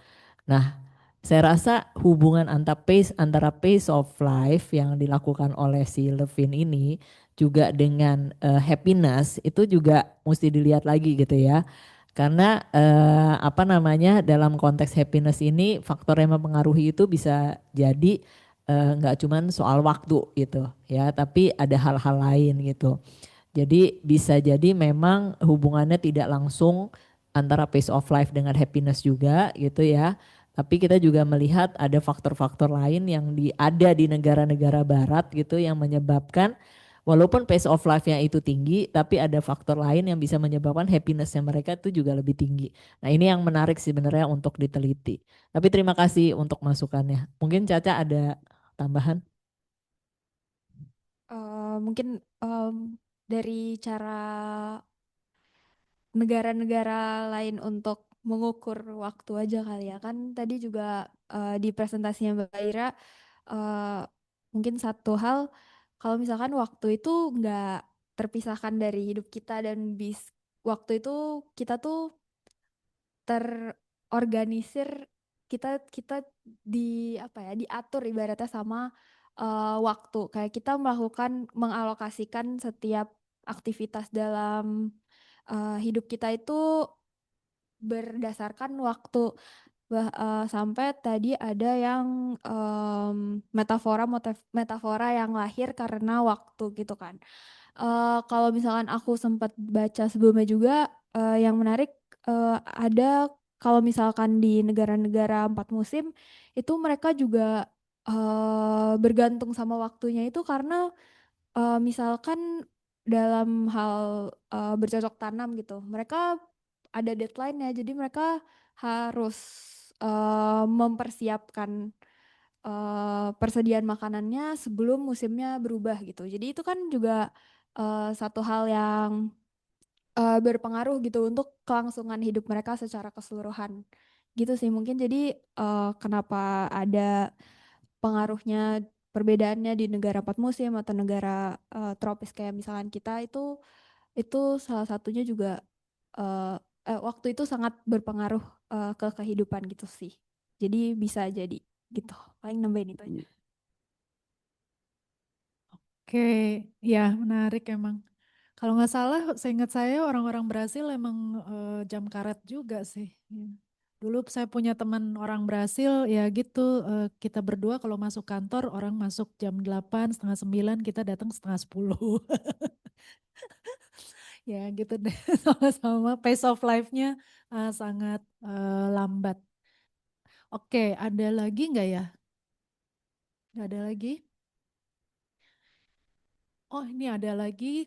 Nah, saya rasa hubungan antara pace of life yang dilakukan oleh si Levine ini juga dengan happiness itu juga mesti dilihat lagi gitu ya. Karena apa namanya dalam konteks happiness ini faktor yang mempengaruhi itu bisa jadi nggak cuman soal waktu gitu ya, tapi ada hal-hal lain gitu. Jadi bisa jadi memang hubungannya tidak langsung antara pace of life dengan happiness juga gitu ya. Tapi kita juga melihat ada faktor-faktor lain yang ada di negara-negara barat gitu yang menyebabkan walaupun pace of life-nya itu tinggi tapi ada faktor lain yang bisa menyebabkan happiness-nya mereka itu juga lebih tinggi. Nah, ini yang menarik sebenarnya untuk diteliti. Tapi terima kasih untuk masukannya. Mungkin Caca ada tambahan? Mungkin dari cara negara-negara lain untuk mengukur waktu aja kali ya. Kan tadi juga di presentasinya Mbak Ira eh, mungkin satu hal kalau misalkan waktu itu nggak terpisahkan dari hidup kita dan waktu itu kita tuh terorganisir, kita kita di apa ya diatur ibaratnya sama waktu, kayak kita mengalokasikan setiap aktivitas dalam hidup kita itu berdasarkan waktu. Sampai tadi ada yang metafora yang lahir karena waktu gitu kan. Kalau misalkan aku sempat baca sebelumnya juga yang menarik ada kalau misalkan di negara-negara 4 musim itu mereka juga bergantung sama waktunya itu karena misalkan dalam hal bercocok tanam gitu, mereka ada deadline-nya, jadi mereka harus mempersiapkan persediaan makanannya sebelum musimnya berubah gitu. Jadi itu kan juga satu hal yang berpengaruh gitu untuk kelangsungan hidup mereka secara keseluruhan. Gitu sih mungkin jadi kenapa ada pengaruhnya perbedaannya di negara 4 musim atau negara tropis kayak misalkan kita itu salah satunya juga eh, waktu itu sangat berpengaruh ke kehidupan gitu sih. Jadi bisa jadi gitu. Paling nambahin itu aja. Oke, ya menarik emang. Kalau nggak salah, seingat saya orang-orang Brasil emang jam karet juga sih. Ya. Dulu saya punya teman orang Brasil, ya gitu, kita berdua kalau masuk kantor, orang masuk jam 8, setengah 9, kita datang setengah 10. Ya gitu deh, sama-sama pace of life-nya sangat lambat. Oke, ada lagi nggak ya? Nggak ada lagi? Oh, ini ada lagi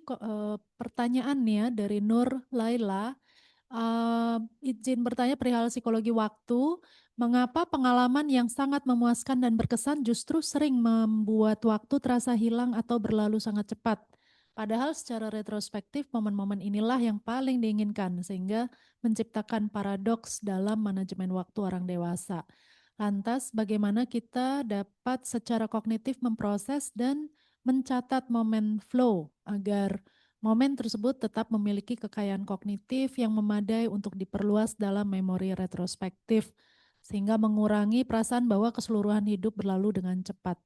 pertanyaan nih ya dari Nur Laila. Izin bertanya perihal psikologi waktu, mengapa pengalaman yang sangat memuaskan dan berkesan justru sering membuat waktu terasa hilang atau berlalu sangat cepat? Padahal secara retrospektif momen-momen inilah yang paling diinginkan sehingga menciptakan paradoks dalam manajemen waktu orang dewasa. Lantas bagaimana kita dapat secara kognitif memproses dan mencatat momen flow agar momen tersebut tetap memiliki kekayaan kognitif yang memadai untuk diperluas dalam memori retrospektif, sehingga mengurangi perasaan bahwa keseluruhan hidup berlalu dengan cepat.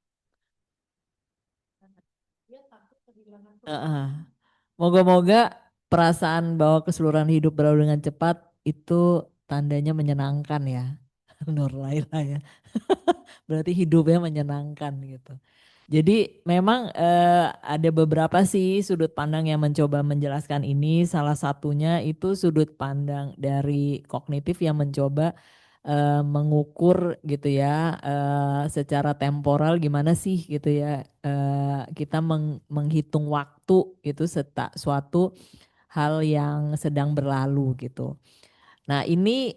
Heeh. Moga-moga perasaan bahwa keseluruhan hidup berlalu dengan cepat itu tandanya menyenangkan ya. Nur Laila ya. Berarti hidupnya menyenangkan gitu. Jadi memang ada beberapa sih sudut pandang yang mencoba menjelaskan ini. Salah satunya itu sudut pandang dari kognitif yang mencoba mengukur gitu ya secara temporal gimana sih gitu ya kita menghitung waktu itu suatu hal yang sedang berlalu gitu. Nah ini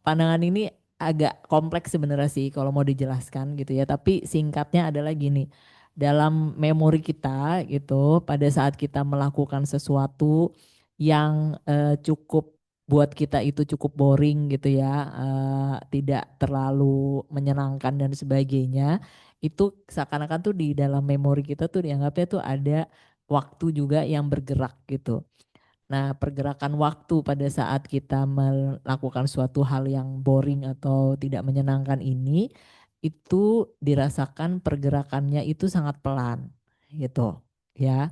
pandangan ini agak kompleks sebenarnya sih kalau mau dijelaskan gitu ya. Tapi singkatnya adalah gini, dalam memori kita gitu pada saat kita melakukan sesuatu yang cukup buat kita itu cukup boring gitu ya, tidak terlalu menyenangkan dan sebagainya, itu seakan-akan tuh di dalam memori kita tuh dianggapnya tuh ada waktu juga yang bergerak gitu. Nah, pergerakan waktu pada saat kita melakukan suatu hal yang boring atau tidak menyenangkan ini, itu dirasakan pergerakannya itu sangat pelan, gitu, ya.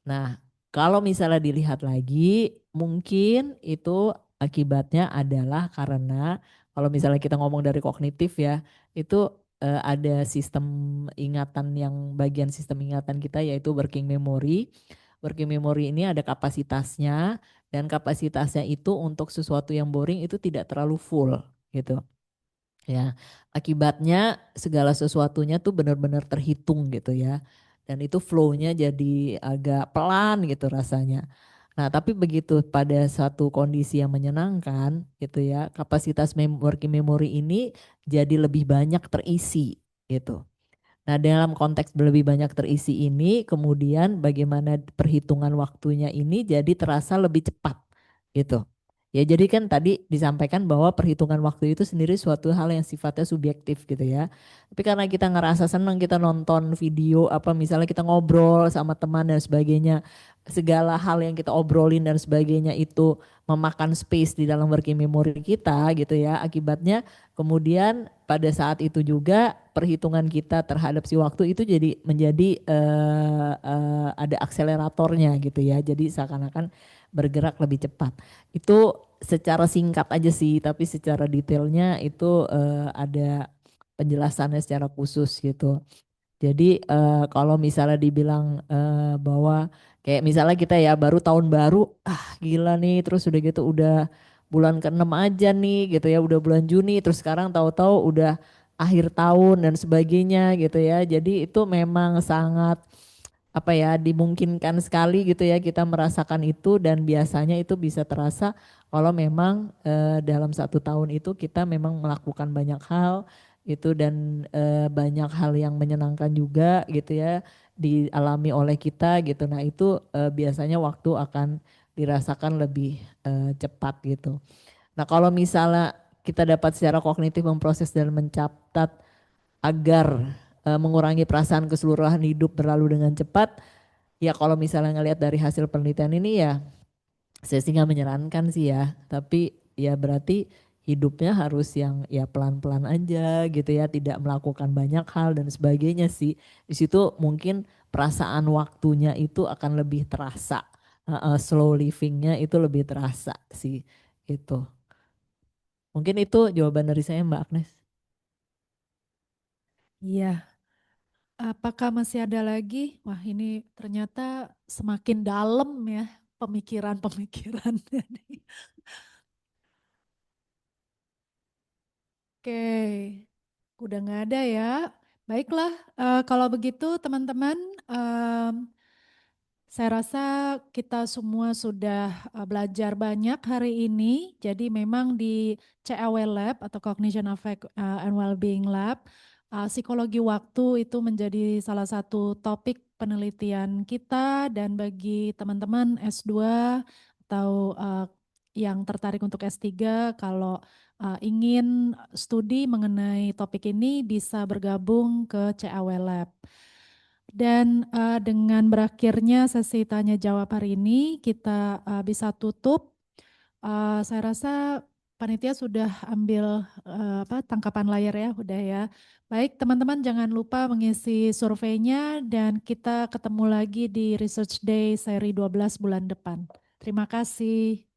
Nah, kalau misalnya dilihat lagi, mungkin itu akibatnya adalah karena kalau misalnya kita ngomong dari kognitif ya, itu ada sistem ingatan yang bagian sistem ingatan kita yaitu working memory. Working memory ini ada kapasitasnya dan kapasitasnya itu untuk sesuatu yang boring itu tidak terlalu full gitu. Ya, akibatnya segala sesuatunya tuh benar-benar terhitung gitu ya. Dan itu flow-nya jadi agak pelan gitu rasanya. Nah, tapi begitu pada satu kondisi yang menyenangkan gitu ya, kapasitas working memory ini jadi lebih banyak terisi gitu. Nah, dalam konteks lebih banyak terisi ini, kemudian bagaimana perhitungan waktunya ini jadi terasa lebih cepat gitu. Ya, jadi kan tadi disampaikan bahwa perhitungan waktu itu sendiri suatu hal yang sifatnya subjektif gitu ya. Tapi karena kita ngerasa senang kita nonton video apa misalnya kita ngobrol sama teman dan sebagainya, segala hal yang kita obrolin dan sebagainya itu memakan space di dalam working memory kita gitu ya. Akibatnya kemudian pada saat itu juga perhitungan kita terhadap si waktu itu jadi menjadi ada akseleratornya gitu ya. Jadi seakan-akan bergerak lebih cepat. Itu secara singkat aja sih, tapi secara detailnya itu ada penjelasannya secara khusus gitu. Jadi kalau misalnya dibilang bahwa kayak misalnya kita ya baru tahun baru, gila nih, terus udah gitu udah bulan ke-6 aja nih gitu ya, udah bulan Juni, terus sekarang tahu-tahu udah akhir tahun dan sebagainya gitu ya. Jadi itu memang sangat apa ya dimungkinkan sekali gitu ya kita merasakan itu dan biasanya itu bisa terasa kalau memang dalam satu tahun itu kita memang melakukan banyak hal itu dan banyak hal yang menyenangkan juga gitu ya dialami oleh kita gitu. Nah itu biasanya waktu akan dirasakan lebih cepat gitu. Nah kalau misalnya kita dapat secara kognitif memproses dan mencatat agar mengurangi perasaan keseluruhan hidup berlalu dengan cepat. Ya kalau misalnya ngelihat dari hasil penelitian ini ya saya sih nggak menyarankan sih ya. Tapi ya berarti hidupnya harus yang ya pelan-pelan aja gitu ya. Tidak melakukan banyak hal dan sebagainya sih. Di situ mungkin perasaan waktunya itu akan lebih terasa. Slow livingnya itu lebih terasa sih itu. Mungkin itu jawaban dari saya Mbak Agnes. Iya. Apakah masih ada lagi? Wah, ini ternyata semakin dalam ya pemikiran-pemikirannya nih. Oke, udah nggak ada ya. Baiklah, kalau begitu teman-teman, saya rasa kita semua sudah belajar banyak hari ini. Jadi memang di CAW Lab atau Cognition Affect and Wellbeing Lab, psikologi waktu itu menjadi salah satu topik penelitian kita dan bagi teman-teman S2 atau yang tertarik untuk S3 kalau ingin studi mengenai topik ini bisa bergabung ke CAW Lab. Dan dengan berakhirnya sesi tanya jawab hari ini, kita bisa tutup. Saya rasa panitia sudah ambil tangkapan layar ya, udah ya. Baik, teman-teman jangan lupa mengisi surveinya dan kita ketemu lagi di Research Day seri 12 bulan depan. Terima kasih.